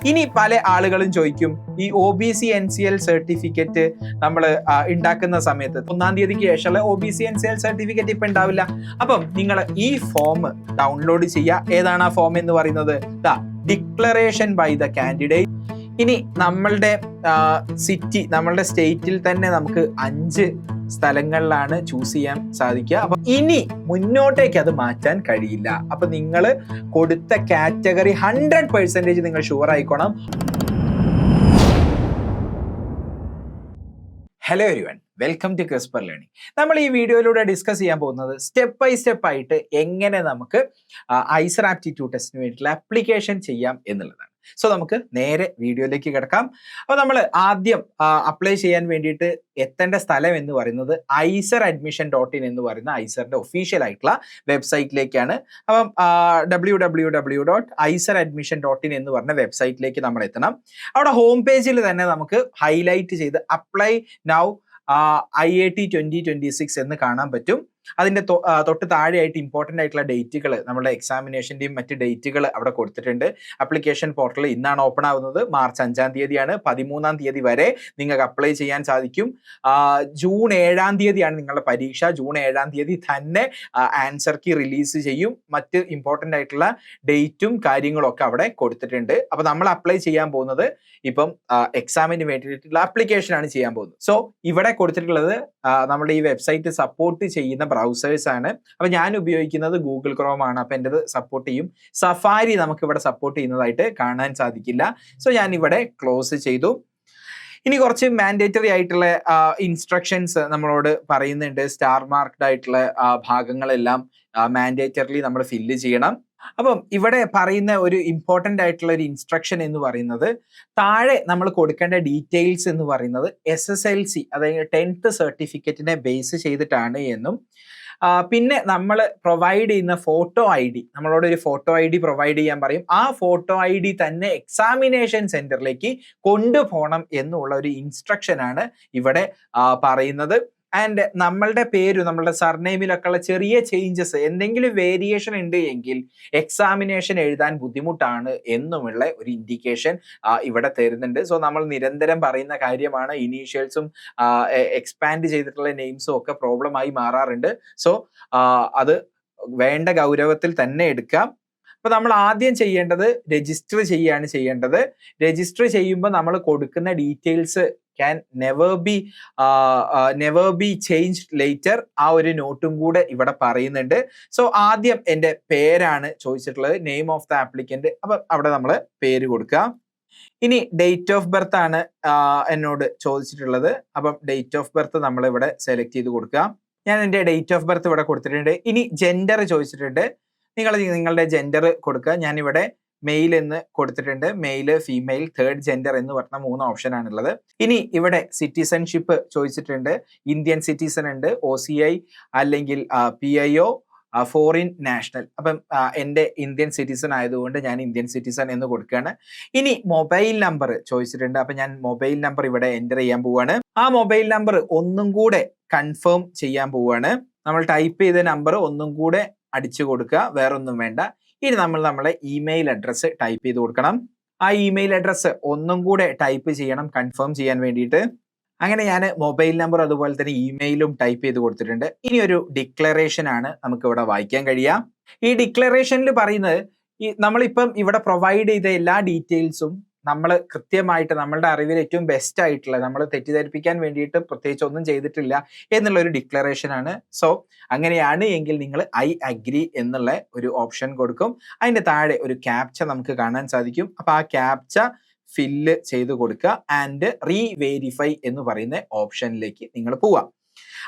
ഇനി പല ആളുകളും ചോദിക്കും, ഈ OBC-NCL സർട്ടിഫിക്കറ്റ് നമ്മൾ ഉണ്ടാക്കുന്ന സമയത്ത് 1-ാം തീയതിക്ക് ശേഷമുള്ള OBC-NCL സർട്ടിഫിക്കറ്റ് ഇപ്പൊ ഉണ്ടാവില്ല. അപ്പം നിങ്ങൾ ഈ ഫോം ഡൗൺലോഡ് ചെയ്യുക. ഏതാണ് ആ ഫോം എന്ന് പറയുന്നത്? Declaration by the candidate. ഇനി നമ്മളുടെ സിറ്റി, നമ്മളുടെ സ്റ്റേറ്റിൽ തന്നെ നമുക്ക് 5 സ്ഥലങ്ങളിലാണ് ചൂസ് ചെയ്യാൻ സാധിക്കുക. അപ്പൊ ഇനി മുന്നോട്ടേക്ക് അത് മാറ്റാൻ കഴിയില്ല. അപ്പൊ നിങ്ങൾ കൊടുത്ത കാറ്റഗറി 100% നിങ്ങൾ ഷുവർ ആയിക്കോണം. Hello everyone, welcome to crisper learning. നമ്മൾ ഈ വീഡിയോയിലൂടെ ഡിസ്കസ് ചെയ്യാൻ പോകുന്നത് സ്റ്റെപ്പ് ബൈ സ്റ്റെപ്പ് ആയിട്ട് എങ്ങനെ നമുക്ക് ഐസർ ആപ്റ്റിറ്റ്യൂഡ് ടെസ്റ്റിന് വേണ്ടിയിട്ടുള്ള ആപ്ലിക്കേഷൻ ചെയ്യാം എന്നുള്ളതാണ്. സോ നമുക്ക് നേരെ വീഡിയോയിലേക്ക് കിടക്കാം. അപ്പോൾ നമ്മൾ ആദ്യം അപ്ലൈ ചെയ്യാൻ വേണ്ടിയിട്ട് എത്തേണ്ട സ്ഥലം എന്ന് പറയുന്നത് iceradmission.in എന്ന് പറയുന്ന ഐസറിന്റെ ഒഫീഷ്യൽ ആയിട്ടുള്ള വെബ്സൈറ്റിലേക്കാണ്. അപ്പം www.iceradmission.in എന്ന് പറഞ്ഞ വെബ്സൈറ്റിലേക്ക് നമ്മൾ എത്തണം. അവിടെ ഹോം പേജിൽ തന്നെ നമുക്ക് ഹൈലൈറ്റ് ചെയ്ത് അപ്ലൈ നൗ IAT 2026 എന്ന് കാണാൻ പറ്റും. അതിന്റെ തൊട്ട് താഴെയായിട്ട് ഇമ്പോർട്ടൻ്റ് ആയിട്ടുള്ള ഡേറ്റുകൾ, നമ്മുടെ എക്സാമിനേഷൻ്റെയും മറ്റ് ഡേറ്റുകൾ അവിടെ കൊടുത്തിട്ടുണ്ട്. ആപ്ലിക്കേഷൻ പോർട്ടൽ ഇന്നാണ് ഓപ്പൺ ആവുന്നത്. മാർച്ച് 5-ാം തീയതിയാണ്. 13-ാം തീയതി വരെ നിങ്ങൾക്ക് അപ്ലൈ ചെയ്യാൻ സാധിക്കും. ജൂൺ 7-ാം തീയതിയാണ് നിങ്ങളുടെ പരീക്ഷ. ജൂൺ 7-ാം തീയതി തന്നെ ആൻസർ കീ റിലീസ് ചെയ്യും. മറ്റ് ഇമ്പോർട്ടൻ്റ് ആയിട്ടുള്ള ഡേറ്റും കാര്യങ്ങളും ഒക്കെ അവിടെ കൊടുത്തിട്ടുണ്ട്. അപ്പൊ നമ്മൾ അപ്ലൈ ചെയ്യാൻ പോകുന്നത് ഇപ്പം എക്സാമിന് വേണ്ടിയിട്ടുള്ള ആപ്ലിക്കേഷൻ ആണ് ചെയ്യാൻ പോകുന്നത്. സോ ഇവിടെ കൊടുത്തിട്ടുള്ളത് നമ്മുടെ ഈ വെബ്സൈറ്റ് സപ്പോർട്ട് ചെയ്യുന്ന ബ്രൗസേഴ്സ് ആണ്. അപ്പൊ ഞാൻ ഉപയോഗിക്കുന്നത് ഗൂഗിൾ ക്രോം ആണ്. അപ്പൊ എൻ്റെ സപ്പോർട്ട് ചെയ്യും. സഫാരി നമുക്ക് ഇവിടെ സപ്പോർട്ട് ചെയ്യുന്നതായിട്ട് കാണാൻ സാധിക്കില്ല. സോ ഞാൻ ഇവിടെ ക്ലോസ് ചെയ്തു. ഇനി കുറച്ച് മാൻഡേറ്ററി ആയിട്ടുള്ള ഇൻസ്ട്രക്ഷൻസ് നമ്മളോട് പറയുന്നുണ്ട്. സ്റ്റാർ മാർക്ക്ഡ് ആയിട്ടുള്ള ഭാഗങ്ങളെല്ലാം മാൻഡേറ്ററിലി നമ്മൾ ഫില്ല് ചെയ്യണം. അപ്പം ഇവിടെ പറയുന്ന ഒരു ഇമ്പോർട്ടൻ്റ് ആയിട്ടുള്ള ഒരു ഇൻസ്ട്രക്ഷൻ എന്ന് പറയുന്നത്, താഴെ നമ്മൾ കൊടുക്കേണ്ട ഡീറ്റെയിൽസ് എന്ന് പറയുന്നത് SSLC അതായത് 10th സർട്ടിഫിക്കറ്റിനെ ബേസ് ചെയ്തിട്ടാണ് എന്നും, പിന്നെ നമ്മൾ പ്രൊവൈഡ് ചെയ്യുന്ന ഫോട്ടോ ID, നമ്മളോട് ഒരു ഫോട്ടോ ID പ്രൊവൈഡ് ചെയ്യാൻ പറയും. ആ ഫോട്ടോ ID തന്നെ എക്സാമിനേഷൻ സെന്ററിലേക്ക് കൊണ്ടുപോകണം എന്നുള്ള ഒരു ഇൻസ്ട്രക്ഷൻ ആണ് ഇവിടെ പറയുന്നത്. ആൻഡ് നമ്മളുടെ പേര്, നമ്മളുടെ സർനെയിമിലൊക്കെ ഉള്ള ചെറിയ ചേഞ്ചസ്, എന്തെങ്കിലും വേരിയേഷൻ ഉണ്ട് എങ്കിൽ എക്സാമിനേഷൻ എഴുതാൻ ബുദ്ധിമുട്ടാണ് എന്നുമുള്ള ഒരു ഇൻഡിക്കേഷൻ ഇവിടെ തരുന്നുണ്ട്. സോ നമ്മൾ നിരന്തരം പറയുന്ന കാര്യമാണ്, ഇനീഷ്യൽസും എക്സ്പാൻഡ് ചെയ്തിട്ടുള്ള നെയിംസും ഒക്കെ പ്രോബ്ലം ആയി മാറാറുണ്ട്. സോ അത് വേണ്ട ഗൗരവത്തിൽ തന്നെ എടുക്കാം. അപ്പൊ നമ്മൾ ആദ്യം ചെയ്യേണ്ടത് രജിസ്റ്റർ ചെയ്യേണ്ടത്. രജിസ്റ്റർ ചെയ്യുമ്പോൾ നമ്മൾ കൊടുക്കുന്ന details can never be changed later. ആ ഒരു നോട്ടും കൂടെ ഇവിടെ പറയുന്നുണ്ട്. സോ ആദ്യം എൻ്റെ പേരാണ് ചോദിച്ചിട്ടുള്ളത്, നെയിം ഓഫ് ദ ആപ്ലിക്കന്റ്. അപ്പൊ അവിടെ നമ്മൾ പേര് കൊടുക്കുക. ഇനി ഡേറ്റ് ഓഫ് ബർത്ത് ആണ് എന്നോട് ചോദിച്ചിട്ടുള്ളത്. അപ്പം ഡേറ്റ് ഓഫ് ബർത്ത് നമ്മൾ ഇവിടെ സെലക്ട് ചെയ്ത് കൊടുക്കുക. ഞാൻ എൻ്റെ ഡേറ്റ് ഓഫ് ബർത്ത് ഇവിടെ കൊടുത്തിട്ടുണ്ട്. ഇനി ജെൻഡർ ചോദിച്ചിട്ടുണ്ട്. നിങ്ങളുടെ ജെൻഡർ കൊടുക്കുക. ഞാനിവിടെ മെയിൽ എന്ന് കൊടുത്തിട്ടുണ്ട്. മെയിൽ, ഫീമെയിൽ, തേർഡ് ജെൻഡർ എന്ന് പറഞ്ഞ 3 ഓപ്ഷൻ ആണുള്ളത്. ഇനി ഇവിടെ സിറ്റിസൺഷിപ്പ് ചോദിച്ചിട്ടുണ്ട്. ഇന്ത്യൻ സിറ്റിസൺ ഉണ്ട്, OCI അല്ലെങ്കിൽ PIO, ഫോറിൻ നാഷണൽ. അപ്പം എൻ്റെ ഇന്ത്യൻ സിറ്റിസൺ ആയതുകൊണ്ട് ഞാൻ ഇന്ത്യൻ സിറ്റിസൺ എന്ന് കൊടുക്കുകയാണ്. ഇനി മൊബൈൽ നമ്പർ ചോദിച്ചിട്ടുണ്ട്. അപ്പം ഞാൻ മൊബൈൽ നമ്പർ ഇവിടെ എൻ്റർ ചെയ്യാൻ പോവുകയാണ്. ആ മൊബൈൽ നമ്പർ ഒന്നും കൂടെ കൺഫേം ചെയ്യാൻ പോവുകയാണ്. നമ്മൾ ടൈപ്പ് ചെയ്ത നമ്പർ ഒന്നും കൂടെ അടിച്ചു കൊടുക്കുക, വേറൊന്നും വേണ്ട. ഇനി നമ്മൾ നമ്മളെ ഇമെയിൽ അഡ്രസ്സ് ടൈപ്പ് ചെയ്ത് കൊടുക്കണം. ആ ഇമെയിൽ അഡ്രസ്സ് ഒന്നും കൂടെ ടൈപ്പ് ചെയ്യണം കൺഫേം ചെയ്യാൻ വേണ്ടിയിട്ട്. അങ്ങനെ ഞാൻ മൊബൈൽ നമ്പർ അതുപോലെ തന്നെ ഇമെയിലും ടൈപ്പ് ചെയ്ത് കൊടുത്തിട്ടുണ്ട്. ഇനി ഒരു ഡിക്ലറേഷൻ ആണ് നമുക്ക് ഇവിടെ വായിക്കാൻ കഴിയുക. ഈ ഡിക്ലറേഷനിൽ പറയുന്നത്, നമ്മളിപ്പം ഇവിടെ പ്രൊവൈഡ് ചെയ്ത എല്ലാ ഡീറ്റെയിൽസും നമ്മൾ കൃത്യമായിട്ട് നമ്മളുടെ അറിവിൽ ഏറ്റവും ബെസ്റ്റ് ആയിട്ടുള്ള, നമ്മൾ തെറ്റിദ്ധരിപ്പിക്കാൻ വേണ്ടിയിട്ട് പ്രത്യേകിച്ച് ഒന്നും ചെയ്തിട്ടില്ല എന്നുള്ള ഒരു ഡിക്ലറേഷൻ ആണ്. സോ അങ്ങനെയാണ് എങ്കിൽ നിങ്ങൾ I agree എന്നുള്ള ഒരു ഓപ്ഷൻ കൊടുക്കും. അതിന്റെ താഴെ ഒരു ക്യാപ്ച നമുക്ക് കാണാൻ സാധിക്കും. അപ്പൊ ആ ക്യാപ്ച ഫില്ല് ചെയ്ത് കൊടുക്കുക. ആൻഡ് റീവേരിഫൈ എന്ന് പറയുന്ന ഓപ്ഷനിലേക്ക് നിങ്ങൾ പോവാം.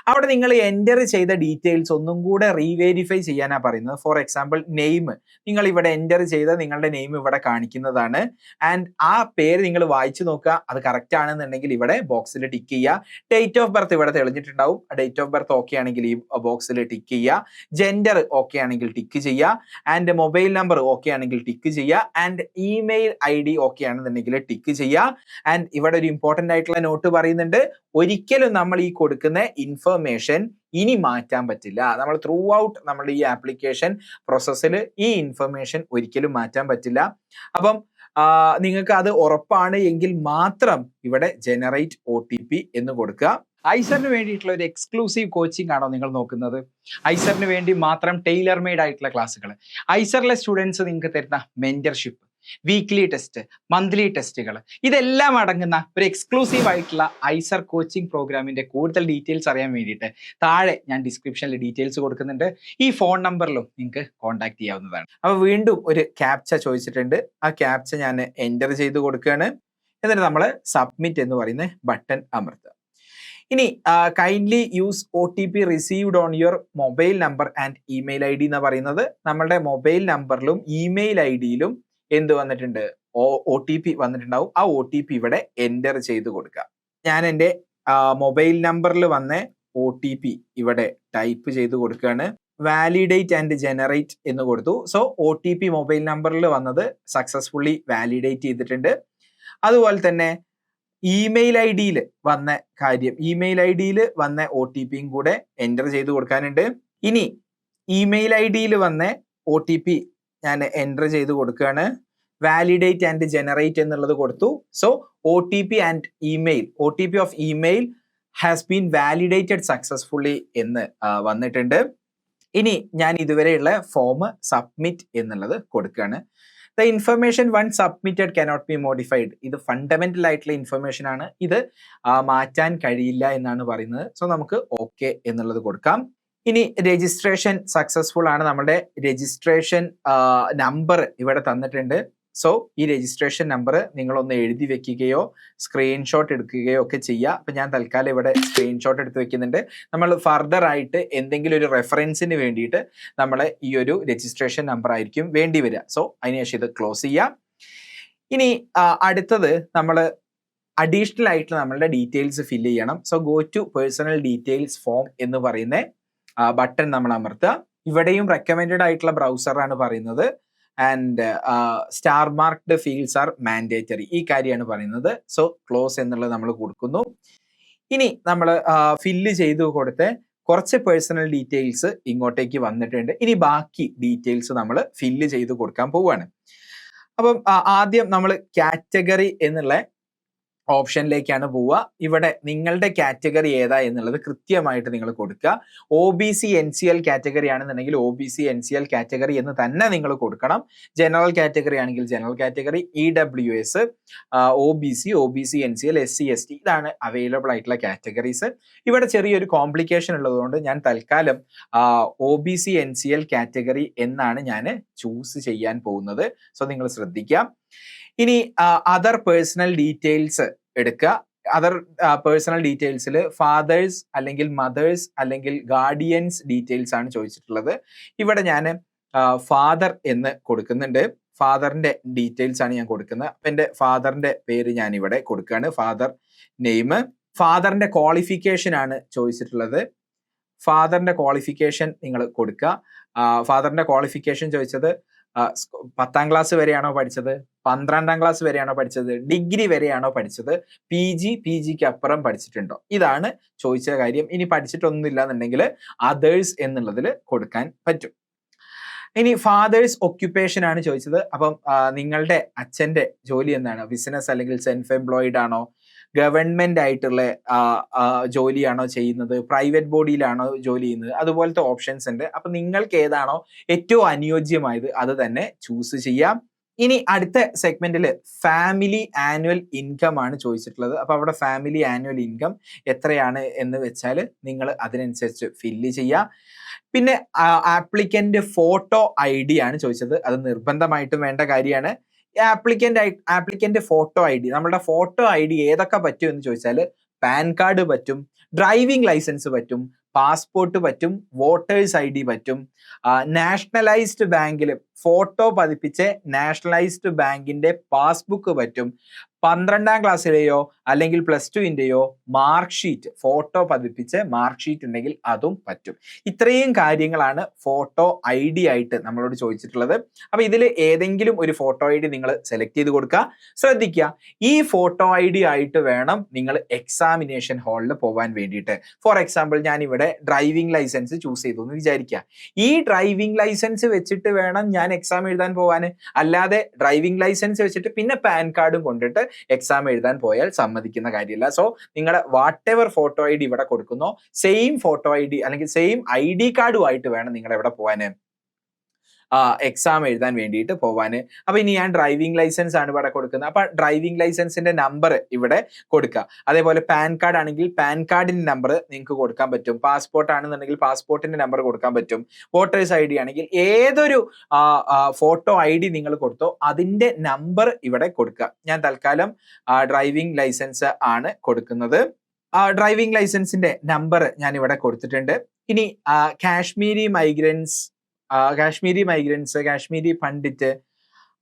അവിടെ നിങ്ങൾ എൻ്റർ ചെയ്ത ഡീറ്റെയിൽസ് ഒന്നും കൂടെ റീവേരിഫൈ ചെയ്യാനാണ് പറയുന്നത്. ഫോർ എക്സാമ്പിൾ നെയിം, നിങ്ങൾ ഇവിടെ എൻ്റർ ചെയ്ത നിങ്ങളുടെ നെയിം ഇവിടെ കാണിക്കുന്നതാണ്. ആൻഡ് ആ പേര് നിങ്ങൾ വായിച്ചു നോക്കുക, അത് കറക്റ്റ് ആണെന്നുണ്ടെങ്കിൽ ഇവിടെ ബോക്സിൽ ടിക്ക് ചെയ്യുക. ഡേറ്റ് ഓഫ് ബർത്ത് ഇവിടെ തെളിഞ്ഞിട്ടുണ്ടാവും. ഡേറ്റ് ഓഫ് ബർത്ത് ഓക്കെ ആണെങ്കിൽ ഈ ബോക്സിൽ ടിക്ക് ചെയ്യുക. ജെൻഡർ ഓക്കെ ആണെങ്കിൽ ടിക്ക് ചെയ്യുക. ആൻഡ് മൊബൈൽ നമ്പർ ഓക്കെ ആണെങ്കിൽ ടിക്ക് ചെയ്യുക. ആൻഡ് ഇമെയിൽ ID ഓക്കെ ആണെന്നുണ്ടെങ്കിൽ ടിക്ക് ചെയ്യുക. ആൻഡ് ഇവിടെ ഒരു ഇമ്പോർട്ടൻ്റ് ആയിട്ടുള്ള നോട്ട് പറയുന്നുണ്ട്, ഒരിക്കലും നമ്മൾ ഈ കൊടുക്കുന്ന ഇൻഫർമേഷൻ ഇനി മാറ്റാൻ പറ്റില്ല. നമ്മൾ ത്രൂ ഔട്ട് നമ്മുടെ ഈ ആപ്ലിക്കേഷൻ പ്രോസസ്സിൽ ഈ ഇൻഫർമേഷൻ ഒരിക്കലും മാറ്റാൻ പറ്റില്ല. അപ്പം നിങ്ങൾക്ക് അത് ഉറപ്പാണ് എങ്കിൽ മാത്രം ഇവിടെ ജനറേറ്റ് OTP എന്ന് കൊടുക്കുക. ഐസറിന് വേണ്ടിയിട്ടുള്ള ഒരു എക്സ്ക്ലൂസീവ് കോച്ചിങ് ആണോ നിങ്ങൾ നോക്കുന്നത്? ഐസറിന് വേണ്ടി മാത്രം ടൈലർ മെയ്ഡ് ആയിട്ടുള്ള ക്ലാസ്സുകൾ, ഐസറിലെ സ്റ്റുഡൻസ് നിങ്ങൾക്ക് തരുന്ന മെന്റർഷിപ്പ്, വീക്ക്ലി ടെസ്റ്റ്, മന്ത്ലി ടെസ്റ്റുകൾ, ഇതെല്ലാം അടങ്ങുന്ന ഒരു എക്സ്ക്ലൂസീവ് ആയിട്ടുള്ള ഐസർ കോച്ചിങ് പ്രോഗ്രാമിന്റെ കൂടുതൽ ഡീറ്റെയിൽസ് അറിയാൻ വേണ്ടിയിട്ട് താഴെ ഞാൻ ഡിസ്ക്രിപ്ഷനിൽ ഡീറ്റെയിൽസ് കൊടുക്കുന്നുണ്ട്. ഈ ഫോൺ നമ്പറിലും നിങ്ങൾക്ക് കോൺടാക്ട് ചെയ്യാവുന്നതാണ്. അപ്പോൾ വീണ്ടും ഒരു ക്യാപ്ച ചോദിച്ചിട്ടുണ്ട്. ആ ക്യാപ്ച ഞാൻ എൻ്റർ ചെയ്ത് കൊടുക്കുകയാണ്. എന്നിട്ട് നമ്മൾ സബ്മിറ്റ് എന്ന് പറയുന്ന ബട്ടൺ അമർത്തുക. ഇനി kindly use OTP received on your mobile number and email ID എന്ന് പറയുന്നത് നമ്മളുടെ മൊബൈൽ നമ്പറിലും ഇമെയിൽ IDയിലും എന്ത് വന്നിട്ടുണ്ട്, OTP വന്നിട്ടുണ്ടാവും. ആ OTP ഇവിടെ എൻ്റർ ചെയ്ത് കൊടുക്കുക. ഞാൻ എൻ്റെ മൊബൈൽ നമ്പറിൽ വന്ന OTP ഇവിടെ ടൈപ്പ് ചെയ്ത് കൊടുക്കുകയാണ്. വാലിഡേറ്റ് ആൻഡ് ജനറേറ്റ് എന്ന് കൊടുത്തു. സോ OTP മൊബൈൽ നമ്പറിൽ വന്നത് സക്സസ്ഫുള്ളി വാലിഡേറ്റ് ചെയ്തിട്ടുണ്ട്. അതുപോലെ തന്നെ ഇമെയിൽ IDയിൽ വന്ന കാര്യം, ഇമെയിൽ IDയിൽ വന്ന OTPയും കൂടെ എൻ്റർ ചെയ്ത് കൊടുക്കാനുണ്ട്. ഇനി ഇമെയിൽ IDയിൽ വന്ന OTP ഞാൻ എൻ്റർ ചെയ്ത് കൊടുക്കുകയാണ്. വാലിഡേറ്റ് ആൻഡ് ജനറേറ്റ് എന്നുള്ളത് കൊടുത്തു. So OTP and email, OTP of email has been validated successfully എന്ന് വന്നിട്ടുണ്ട്. ഇനി ഞാൻ ഇതുവരെയുള്ള ഫോം സബ്മിറ്റ് എന്നുള്ളത് കൊടുക്കുകയാണ്. The information one submitted cannot be modified. ഇത് ഫണ്ടമെന്റൽ ആയിട്ടുള്ള ഇൻഫർമേഷൻ ആണ്, ഇത് മാറ്റാൻ കഴിയില്ല എന്നാണ് പറയുന്നത്. സോ നമുക്ക് ഓക്കെ എന്നുള്ളത് കൊടുക്കാം. ഇനി രജിസ്ട്രേഷൻ സക്സസ്ഫുൾ ആണ്. നമ്മുടെ രജിസ്ട്രേഷൻ നമ്പർ ഇവിടെ തന്നിട്ടുണ്ട്. സോ ഈ രജിസ്ട്രേഷൻ നമ്പർ നിങ്ങളൊന്ന് എഴുതി വെക്കുകയോ സ്ക്രീൻഷോട്ട് എടുക്കുകയോ ഒക്കെ ചെയ്യുക. അപ്പം ഞാൻ തൽക്കാലം ഇവിടെ സ്ക്രീൻഷോട്ട് എടുത്ത് വെക്കുന്നുണ്ട്. നമ്മൾ ഫർദർ ആയിട്ട് എന്തെങ്കിലും ഒരു റെഫറൻസിന് വേണ്ടിയിട്ട് നമ്മൾ ഈ ഒരു രജിസ്ട്രേഷൻ നമ്പർ ആയിരിക്കും വേണ്ടി വരിക. സോ അതിനുശേഷം ഇത് ക്ലോസ് ചെയ്യാം. ഇനി അടുത്തത് നമ്മൾ അഡീഷണൽ ആയിട്ട് നമ്മളുടെ ഡീറ്റെയിൽസ് ഫില്ല് ചെയ്യണം. So go to personal details form എന്ന് പറയുന്ന ബട്ടൺ നമ്മൾ അമർത്തുക. ഇവിടെയും റെക്കമെൻഡഡ് ആയിട്ടുള്ള ബ്രൗസറാണ് പറയുന്നത്. And star marked fields R mandatory, ഈ കാര്യമാണ് പറയുന്നത്. സോ ക്ലോസ് എന്നുള്ളത് നമ്മൾ കൊടുക്കുന്നു. ഇനി നമ്മൾ ഫില്ല് ചെയ്ത് കൊടുത്ത് കുറച്ച് പേഴ്സണൽ ഡീറ്റെയിൽസ് ഇങ്ങോട്ടേക്ക് വന്നിട്ടുണ്ട്. ഇനി ബാക്കി ഡീറ്റെയിൽസ് നമ്മൾ ഫില്ല് ചെയ്ത് കൊടുക്കാൻ പോവുകയാണ്. അപ്പം ആദ്യം നമ്മൾ കാറ്റഗറി എന്നുള്ള ഓപ്ഷനിലേക്കാണ് പോവുക. ഇവിടെ നിങ്ങളുടെ കാറ്റഗറി ഏതാ എന്നുള്ളത് കൃത്യമായിട്ട് നിങ്ങൾ കൊടുക്കുക. OBC NCL കാറ്റഗറി ആണെന്നുണ്ടെങ്കിൽ OBC NCL കാറ്റഗറി എന്ന് തന്നെ നിങ്ങൾ കൊടുക്കണം. ജനറൽ കാറ്റഗറി ആണെങ്കിൽ general category, EWS, OBC NCL, SC ST ഇതാണ് അവൈലബിൾ ആയിട്ടുള്ള കാറ്റഗറീസ്. ഇവിടെ ചെറിയൊരു കോംപ്ലിക്കേഷൻ ഉള്ളതുകൊണ്ട് ഞാൻ തൽക്കാലം OBC NCL കാറ്റഗറി എന്നാണ് ഞാൻ ചൂസ് ചെയ്യാൻ പോകുന്നത്. സോ നിങ്ങൾ ശ്രദ്ധിക്കാം. ഇനി അതർ പേഴ്സണൽ ഡീറ്റെയിൽസ് എടുക്കുക. അതർ പേഴ്സണൽ ഡീറ്റെയിൽസിൽ ഫാദേഴ്സ് അല്ലെങ്കിൽ മദേഴ്സ് അല്ലെങ്കിൽ ഗാർഡിയൻസ് ഡീറ്റെയിൽസ് ആണ് ചോദിച്ചിട്ടുള്ളത്. ഇവിടെ ഞാൻ ഫാദർ എന്ന് കൊടുക്കുന്നുണ്ട്. ഫാദറിന്റെ ഡീറ്റെയിൽസ് ആണ് ഞാൻ കൊടുക്കുന്നത്. അപ്പം എൻ്റെ ഫാദറിന്റെ പേര് ഞാൻ ഇവിടെ കൊടുക്കുകയാണ്. Father name. ഫാദറിന്റെ ക്വാളിഫിക്കേഷൻ ആണ് ചോദിച്ചിട്ടുള്ളത്. ഫാദറിന്റെ ക്വാളിഫിക്കേഷൻ നിങ്ങൾ കൊടുക്കുക. ഫാദറിന്റെ ക്വാളിഫിക്കേഷൻ ചോദിച്ചത് 10ാം ക്ലാസ് വരെയാണോ പഠിച്ചത്, 12ാം ക്ലാസ് വരെയാണോ പഠിച്ചത്, ഡിഗ്രി വരെയാണോ പഠിച്ചത്, PGക്ക് അപ്പുറം പഠിച്ചിട്ടുണ്ടോ, ഇതാണ് ചോദിച്ച കാര്യം. ഇനി പഠിച്ചിട്ടൊന്നുമില്ല എന്നുണ്ടെങ്കിൽ അതേഴ്സ് എന്നുള്ളതിൽ കൊടുക്കാൻ പറ്റും. ഇനി ഫാദേഴ്സ് ഒക്യുപ്പേഷൻ ആണ് ചോദിച്ചത്. അപ്പം നിങ്ങളുടെ അച്ഛന്റെ ജോലി എന്താണ്, ബിസിനസ് അല്ലെങ്കിൽ സെൽഫ് എംപ്ലോയിഡ് ആണോ, ഗവൺമെന്റ് ആയിട്ടുള്ള ജോലിയാണോ ചെയ്യുന്നത്, പ്രൈവറ്റ് ബോഡിയിലാണോ ജോലി ചെയ്യുന്നത്, അതുപോലത്തെ ഓപ്ഷൻസ് ഉണ്ട്. അപ്പൊ നിങ്ങൾക്ക് ഏതാണോ ഏറ്റവും അനുയോജ്യമായത് അത് തന്നെ ചൂസ് ചെയ്യാം. ഇനി അടുത്ത സെഗ്മെന്റിൽ ഫാമിലി ആനുവൽ ഇൻകം ആണ് ചോദിച്ചിട്ടുള്ളത്. അപ്പൊ അവിടെ ഫാമിലി ആനുവൽ ഇൻകം എത്രയാണ് എന്ന് വെച്ചാൽ നിങ്ങൾ അതിനനുസരിച്ച് ഫില്ല് ചെയ്യുക. പിന്നെ ആപ്ലിക്കന്റ് ഫോട്ടോ ID ആണ് ചോദിച്ചത്. അത് നിർബന്ധമായിട്ടും വേണ്ട കാര്യമാണ്. ആപ്ലിക്കന്റ് ഫോട്ടോ ID, നമ്മളുടെ ഫോട്ടോ ID ഏതൊക്കെ പറ്റും എന്ന് ചോദിച്ചാൽ പാൻ കാർഡ് പറ്റും, ഡ്രൈവിംഗ് ലൈസൻസ് പറ്റും, പാസ്പോർട്ട് പറ്റും, വോട്ടേഴ്സ് ID പറ്റും, നാഷണലൈസ്ഡ് ബാങ്കിൽ ഫോട്ടോ പതിപ്പിച്ച് നാഷണലൈസ്ഡ് ബാങ്കിന്റെ പാസ്ബുക്ക് പറ്റും, 12ാം ക്ലാസ്സിലെയോ അല്ലെങ്കിൽ +2ൻ്റെയോ മാർക്ക് ഷീറ്റ് ഫോട്ടോ പതിപ്പിച്ച് മാർക്ക് ഷീറ്റ് ഉണ്ടെങ്കിൽ അതും പറ്റും. ഇത്രയും കാര്യങ്ങളാണ് ഫോട്ടോ ID ആയിട്ട് നമ്മളോട് ചോദിച്ചിട്ടുള്ളത്. അപ്പൊ ഇതിൽ ഏതെങ്കിലും ഒരു ഫോട്ടോ ID നിങ്ങൾ സെലക്ട് ചെയ്ത് കൊടുക്കുക. ശ്രദ്ധിക്കുക, ഈ ഫോട്ടോ ID ആയിട്ട് വേണം നിങ്ങൾ എക്സാമിനേഷൻ ഹാളിൽ പോകാൻ വേണ്ടിയിട്ട്. ഫോർ എക്സാമ്പിൾ ഞാൻ ഇവിടെ ഡ്രൈവിംഗ് ലൈസൻസ് ചൂസ് ചെയ്തു എന്ന് വിചാരിക്കുക. ഈ ഡ്രൈവിംഗ് ലൈസൻസ് വെച്ചിട്ട് വേണം ഞാൻ എക്സാം എഴുതാൻ പോകാൻ. അല്ലാതെ ഡ്രൈവിംഗ് ലൈസൻസ് വെച്ചിട്ട് പിന്നെ പാൻ കാർഡും കൊണ്ടിട്ട് എക്സാം എഴുതാൻ പോയാൽ സമ്മതിക്കുന്ന കാര്യമില്ല. സോ നിങ്ങളുടെ വാട്ട് എവർ ഫോട്ടോ ID ഇവിടെ കൊടുക്കുന്നോ സെയിം ഫോട്ടോ ID അല്ലെങ്കിൽ സെയിം ID കാർഡുമായിട്ട് വേണം നിങ്ങൾ എവിടെ പോകാൻ, എക്സാം എഴുതാൻ വേണ്ടിയിട്ട് പോവാന്. അപ്പൊ ഇനി ഞാൻ ഡ്രൈവിംഗ് ലൈസൻസ് ആണ് ഇവിടെ കൊടുക്കുന്നത്. അപ്പൊ ഡ്രൈവിംഗ് ലൈസൻസിന്റെ നമ്പർ ഇവിടെ കൊടുക്കുക. അതേപോലെ പാൻ കാർഡ് ആണെങ്കിൽ പാൻ കാർഡിന്റെ നമ്പർ നിങ്ങൾക്ക് കൊടുക്കാൻ പറ്റും. പാസ്പോർട്ട് ആണെന്നുണ്ടെങ്കിൽ പാസ്പോർട്ടിന്റെ നമ്പർ കൊടുക്കാൻ പറ്റും. വോട്ടേഴ്സ് ID ആണെങ്കിൽ ഏതൊരു ഫോട്ടോ ID നിങ്ങൾ കൊടുത്തോ അതിന്റെ നമ്പർ ഇവിടെ കൊടുക്കുക. ഞാൻ തൽക്കാലം ഡ്രൈവിംഗ് ലൈസൻസ് ആണ് കൊടുക്കുന്നത്. ഡ്രൈവിംഗ് ലൈസൻസിന്റെ നമ്പർ ഞാൻ ഇവിടെ കൊടുത്തിട്ടുണ്ട്. ഇനി കാശ്മീരി മൈഗ്രൻസ്, കാശ്മീരി പണ്ഡിറ്റ്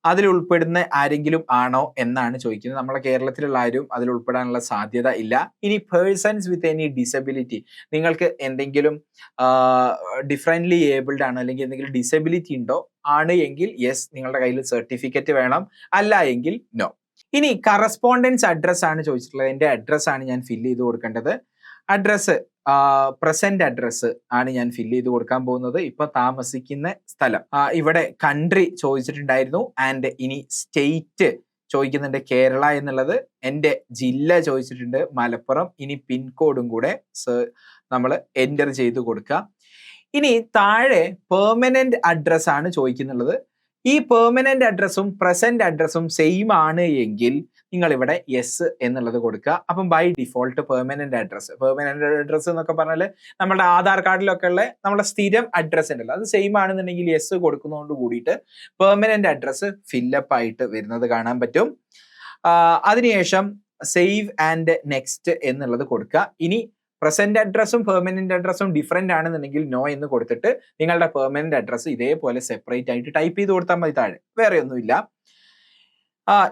അതിൽ ഉൾപ്പെടുന്ന ആരെങ്കിലും ആണോ എന്നാണ് ചോദിക്കുന്നത്. നമ്മളെ കേരളത്തിലുള്ള ആരും അതിൽ ഉൾപ്പെടാനുള്ള സാധ്യത ഇല്ല. ഇനി പേഴ്സൺസ് വിത്ത് എനി ഡിസബിലിറ്റി, നിങ്ങൾക്ക് എന്തെങ്കിലും ഡിഫറെന്റ്ലി ഏബിൾഡ് ആണോ അല്ലെങ്കിൽ എന്തെങ്കിലും ഡിസബിലിറ്റി ഉണ്ടോ ആണ് എങ്കിൽ യെസ്, നിങ്ങളുടെ കയ്യിൽ സർട്ടിഫിക്കറ്റ് വേണം. അല്ല എങ്കിൽ നോ. ഇനി കറസ്പോണ്ടൻസ് അഡ്രസ് ആണ് ചോദിച്ചിട്ടുള്ളത്. എൻ്റെ അഡ്രസ് ആണ് ഞാൻ ഫില്ല് ചെയ്ത് കൊടുക്കേണ്ടത്. അഡ്രസ്സ് പ്രസന്റ് അഡ്രസ്സ് ആണ് ഞാൻ ഫില്ല് ചെയ്ത് കൊടുക്കാൻ പോകുന്നത്. ഇപ്പൊ താമസിക്കുന്ന സ്ഥലം, ഇവിടെ കൺട്രി ചോദിച്ചിട്ടുണ്ടായിരുന്നു. ആൻഡ് ഇനി സ്റ്റേറ്റ് ചോദിക്കുന്നുണ്ട് കേരള എന്നുള്ളത്. എൻ്റെ ജില്ല ചോദിച്ചിട്ടുണ്ട് മലപ്പുറം. ഇനി പിൻകോഡും കൂടെ നമ്മൾ എൻ്റർ ചെയ്ത് കൊടുക്കുക. ഇനി താഴെ പെർമനന്റ് അഡ്രസ് ആണ് ചോദിക്കുന്നുള്ളത്. ഈ പെർമനന്റ് അഡ്രസ്സും പ്രസന്റ് അഡ്രസ്സും സെയിം ആണ് എങ്കിൽ നിങ്ങൾ ഇവിടെ യെസ് എന്നുള്ളത് കൊടുക്കുക. അപ്പം ബൈ ഡിഫോൾട്ട് പെർമനന്റ് അഡ്രസ്സ് എന്നൊക്കെ പറഞ്ഞാൽ നമ്മുടെ ആധാർ കാർഡിലൊക്കെ ഉള്ള നമ്മുടെ സ്ഥിരം അഡ്രസ്സ് ഉണ്ടല്ലോ, അത് സെയിം ആണെന്നുണ്ടെങ്കിൽ യെസ് കൊടുക്കുന്നതുകൊണ്ട് കൂടിയിട്ട് പെർമനന്റ് അഡ്രസ്സ് ഫില്ലപ്പ് ആയിട്ട് വരുന്നത് കാണാൻ പറ്റും. അതിനുശേഷം സേവ് ആൻഡ് നെക്സ്റ്റ് എന്നുള്ളത് കൊടുക്കുക. ഇനി പ്രസന്റ് അഡ്രസ്സും പെർമനന്റ് അഡ്രസ്സും ഡിഫറെന്റ് ആണെന്നുണ്ടെങ്കിൽ നോ എന്ന് കൊടുത്തിട്ട് നിങ്ങളുടെ പെർമനന്റ് അഡ്രസ്സ് ഇതേപോലെ സെപ്പറേറ്റ് ആയിട്ട് ടൈപ്പ് ചെയ്ത് കൊടുത്താൽ മതി. താഴെ വേറെ ഒന്നുമില്ല.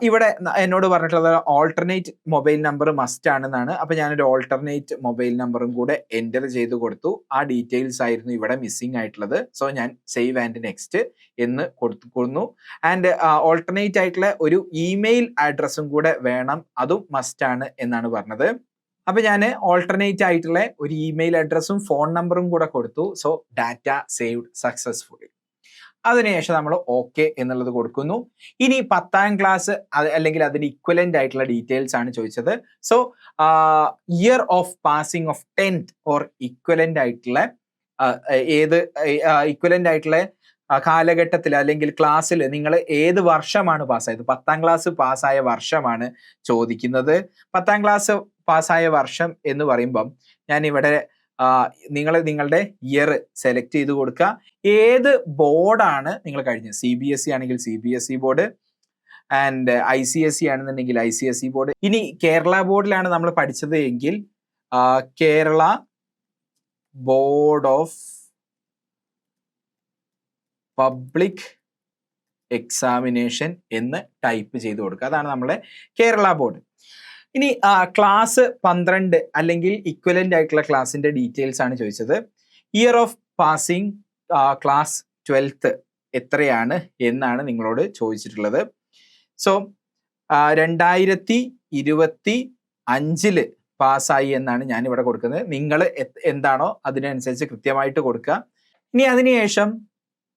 ഇവിടെ എന്നോട് പറഞ്ഞിട്ടുള്ളത് ഓൾട്ടർനേറ്റ് മൊബൈൽ നമ്പർ മസ്റ്റ് ആണെന്നാണ്. അപ്പൊ ഞാനൊരു ഓൾട്ടർനേറ്റ് മൊബൈൽ നമ്പറും കൂടെ എൻ്റർ ചെയ്ത് കൊടുത്തു. ആ ഡീറ്റെയിൽസ് ആയിരുന്നു ഇവിടെ മിസ്സിംഗ് ആയിട്ടുള്ളത്. സോ ഞാൻ സേവ് ആൻഡ് നെക്സ്റ്റ് എന്ന് കൊടുക്കുന്നു. ആൻഡ് ഓൾട്ടർനേറ്റ് ആയിട്ടുള്ള ഒരു ഇമെയിൽ അഡ്രസ്സും കൂടെ വേണം, അതും മസ്റ്റ് ആണ് എന്നാണ് പറഞ്ഞത്. അപ്പൊ ഞാൻ ഓൾട്ടർനേറ്റ് ആയിട്ടുള്ള ഒരു ഇമെയിൽ അഡ്രസ്സും ഫോൺ നമ്പറും കൂടെ കൊടുത്തു. So data saved successfully. അതിനുശേഷം നമ്മൾ ഓക്കെ എന്നുള്ളത് കൊടുക്കുന്നു. ഇനി 10ാം ക്ലാസ് അല്ലെങ്കിൽ അതിന് ഇക്വലന്റ് ആയിട്ടുള്ള ഡീറ്റെയിൽസ് ആണ് ചോദിച്ചത്. So year of passing of 10th or equivalent ആയിട്ടുള്ള ഇക്വലന്റ് ആയിട്ടുള്ള കാലഘട്ടത്തിൽ അല്ലെങ്കിൽ ക്ലാസ്സിൽ നിങ്ങൾ ഏത് വർഷമാണ് പാസ്സായത്, 10ാം ക്ലാസ് പാസ്സായ വർഷമാണ് ചോദിക്കുന്നത്. 10ാം ക്ലാസ് പാസ്സായ വർഷം എന്ന് പറയുമ്പം ഞാൻ ഇവിടെ നിങ്ങളുടെ ഇയർ സെലക്ട് ചെയ്ത് കൊടുക്കുക. ഏത് ബോർഡാണ് നിങ്ങൾ കഴിഞ്ഞത്, CBSE ആണെങ്കിൽ CBSE ബോർഡ്, ആൻഡ് ICSE ആണെന്നുണ്ടെങ്കിൽ ICSE ബോർഡ്. ഇനി കേരള ബോർഡിലാണ് നമ്മൾ പഠിച്ചത് എങ്കിൽ Kerala board of public examination എന്ന് ടൈപ്പ് ചെയ്ത് കൊടുക്കുക. അതാണ് നമ്മുടെ കേരള ബോർഡ്. ഇനി ക്ലാസ് 12 അല്ലെങ്കിൽ ഇക്വലന്റ് ആയിട്ടുള്ള ക്ലാസിന്റെ ഡീറ്റെയിൽസ് ആണ് ചോദിച്ചത്. Year of passing class 12th എത്രയാണ് എന്നാണ് നിങ്ങളോട് ചോദിച്ചിട്ടുള്ളത്. സോ 2025 പാസ്സായി എന്നാണ് ഞാൻ ഇവിടെ കൊടുക്കുന്നത്. നിങ്ങൾ എന്താണോ അതിനനുസരിച്ച് കൃത്യമായിട്ട് കൊടുക്കുക. ഇനി അതിനുശേഷം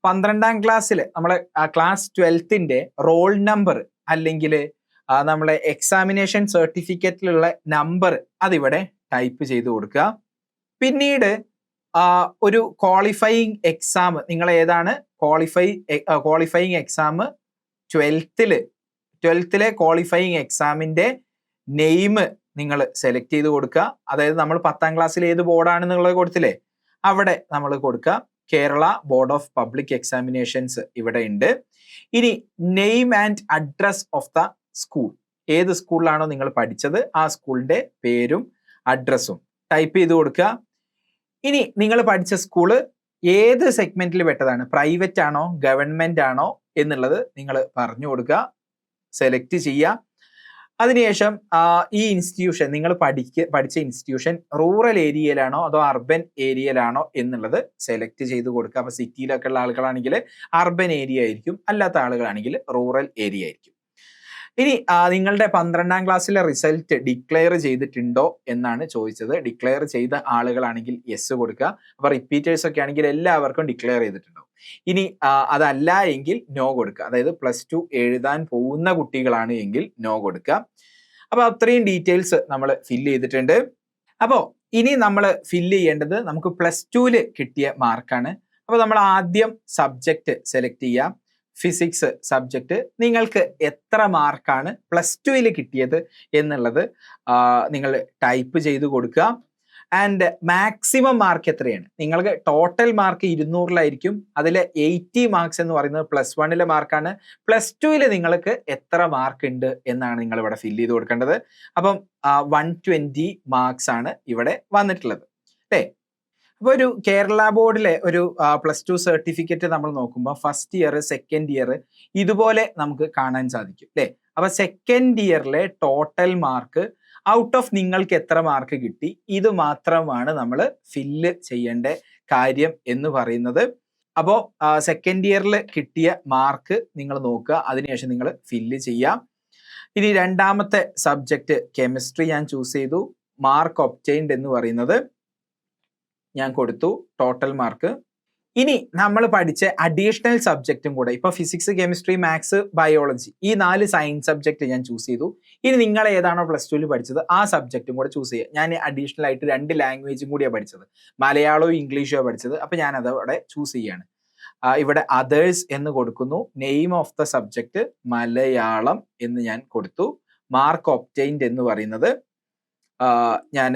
12ാം ക്ലാസ്സിൽ നമ്മളെ ക്ലാസ് 12ന്റെ റോൾ നമ്പർ അല്ലെങ്കിൽ നമ്മളെ എക്സാമിനേഷൻ സർട്ടിഫിക്കറ്റിലുള്ള നമ്പർ അതിവിടെ ടൈപ്പ് ചെയ്ത് കൊടുക്കുക. പിന്നീട് ഒരു ക്വാളിഫയിങ് എക്സാം, നിങ്ങൾ ഏതാണ് ക്വാളിഫയിങ് എക്സാം 12ലെ ക്വാളിഫയിങ് എക്സാമിന്റെ നെയിം നിങ്ങൾ സെലക്ട് ചെയ്ത് കൊടുക്കുക. അതായത് നമ്മൾ 10ാം ക്ലാസ്സിൽ ഏത് ബോർഡാണെന്നുള്ളത് കൊടുത്തില്ലേ, അവിടെ നമ്മൾ കൊടുക്കുക. Kerala board of public examinations ഇവിടെ ഉണ്ട്. ഇനി name and address of the school, ഏത് സ്കൂളിലാണോ നിങ്ങൾ പഠിച്ചത് ആ സ്കൂളിന്റെ പേരും അഡ്രസ്സും ടൈപ്പ് ചെയ്ത് കൊടുക്കുക. ഇനി നിങ്ങൾ പഠിച്ച സ്കൂള് ഏത് സെഗ്മെന്റിൽ പെട്ടതാണ്, പ്രൈവറ്റ് ആണോ ഗവൺമെന്റ് ആണോ എന്നുള്ളത് നിങ്ങൾ പറഞ്ഞു കൊടുക്കുക, സെലക്ട് ചെയ്യുക. അതിനുശേഷം ഈ ഇൻസ്റ്റിറ്റ്യൂഷൻ നിങ്ങൾ പഠിച്ച ഇൻസ്റ്റിറ്റ്യൂഷൻ റൂറൽ ഏരിയയിലാണോ അതോ അർബൻ ഏരിയയിലാണോ എന്നുള്ളത് സെലക്ട് ചെയ്ത് കൊടുക്കുക. അപ്പൊ സിറ്റിയിലൊക്കെ ഉള്ള ആളുകളാണെങ്കിൽ അർബൻ ഏരിയ ആയിരിക്കും, അല്ലാത്ത ആളുകളാണെങ്കിൽ റൂറൽ ഏരിയ ആയിരിക്കും. ഇനി നിങ്ങളുടെ 12ാം ക്ലാസ്സിലെ റിസൾട്ട് ഡിക്ലെയർ ചെയ്തിട്ടുണ്ടോ എന്നാണ് ചോദിച്ചത്. ഡിക്ലെയർ ചെയ്ത ആളുകളാണെങ്കിൽ യെസ് കൊടുക്കുക. അപ്പൊ റിപ്പീറ്റേഴ്സ് ഒക്കെ ആണെങ്കിൽ എല്ലാവർക്കും ഡിക്ലെയർ ചെയ്തിട്ടുണ്ടോ. ഇനി അതല്ല എങ്കിൽ നോ കൊടുക്കുക. അതായത് +2 എഴുതാൻ പോകുന്ന കുട്ടികളാണ് എങ്കിൽ നോ കൊടുക്കുക. അപ്പൊ അത്രയും ഡീറ്റെയിൽസ് നമ്മൾ ഫില്ല് ചെയ്തിട്ടുണ്ട്. അപ്പോൾ ഇനി നമ്മൾ ഫില്ല് ചെയ്യേണ്ടത് നമുക്ക് +2 കിട്ടിയ മാർക്കാണ്. അപ്പൊ നമ്മൾ ആദ്യം സബ്ജക്റ്റ് സെലക്ട് ചെയ്യാം. ഫിസിക്സ് സബ്ജക്റ്റ് നിങ്ങൾക്ക് എത്ര മാർക്കാണ് +2 കിട്ടിയത് എന്നുള്ളത് നിങ്ങൾ ടൈപ്പ് ചെയ്ത് കൊടുക്കുക. ആൻഡ് മാക്സിമം മാർക്ക് എത്രയാണ്? നിങ്ങൾക്ക് ടോട്ടൽ മാർക്ക് 200-ലായിരിക്കും. അതിൽ 80 മാർക്സ് എന്ന് പറയുന്നത് +1 മാർക്കാണ്. +2 നിങ്ങൾക്ക് എത്ര മാർക്ക് ഉണ്ട് എന്നാണ് നിങ്ങൾ ഇവിടെ ഫില്ല് ചെയ്ത് കൊടുക്കേണ്ടത്. അപ്പം 120 മാർക്സ് ആണ് ഇവിടെ വന്നിട്ടുള്ളത് അല്ലേ. അപ്പോൾ ഒരു കേരള ബോർഡിലെ ഒരു +2 സർട്ടിഫിക്കറ്റ് നമ്മൾ നോക്കുമ്പോൾ ഫസ്റ്റ് ഇയർ, സെക്കൻഡ് ഇയർ ഇതുപോലെ നമുക്ക് കാണാൻ സാധിക്കും അല്ലേ. അപ്പൊ സെക്കൻഡ് ഇയറിലെ ടോട്ടൽ മാർക്ക് ഔട്ട് ഓഫ് നിങ്ങൾക്ക് എത്ര മാർക്ക് കിട്ടി, ഇത് മാത്രമാണ് നമ്മൾ ഫില്ല് ചെയ്യേണ്ട കാര്യം എന്ന് പറയുന്നത്. അപ്പോൾ സെക്കൻഡ് ഇയറിൽ കിട്ടിയ മാർക്ക് നിങ്ങൾ നോക്കുക, അതിനുശേഷം നിങ്ങൾ ഫില്ല് ചെയ്യാം. ഇനി രണ്ടാമത്തെ സബ്ജക്റ്റ് കെമിസ്ട്രി ഞാൻ ചൂസ് ചെയ്തു. മാർക്ക് ഒബ്റ്റൈൻഡ് എന്ന് പറയുന്നത് ഞാൻ കൊടുത്തു, ടോട്ടൽ മാർക്ക്. ഇനി നമ്മൾ പഠിച്ച അഡീഷണൽ സബ്ജക്റ്റും കൂടെ, ഇപ്പൊ ഫിസിക്സ്, കെമിസ്ട്രി, മാത്സ്, ബയോളജി ഈ 4 സയൻസ് സബ്ജക്റ്റ് ഞാൻ ചൂസ് ചെയ്തു. ഇനി നിങ്ങൾ ഏതാണോ +2 പഠിച്ചത് ആ സബ്ജക്റ്റും കൂടെ ചൂസ് ചെയ്യുക. ഞാൻ അഡീഷണൽ ആയിട്ട് 2 ലാംഗ്വേജും കൂടിയാണ് പഠിച്ചത്, മലയാളവും ഇംഗ്ലീഷും പഠിച്ചത്. അപ്പൊ ഞാൻ അതവിടെ ചൂസ് ചെയ്യാണ്. ഇവിടെ അതേഴ്സ് എന്ന് കൊടുക്കുന്നു. Name of the subject Malayalam എന്ന് ഞാൻ കൊടുത്തു. മാർക്ക് ഒബ്റ്റൈൻഡ് എന്ന് പറയുന്നത് ഞാൻ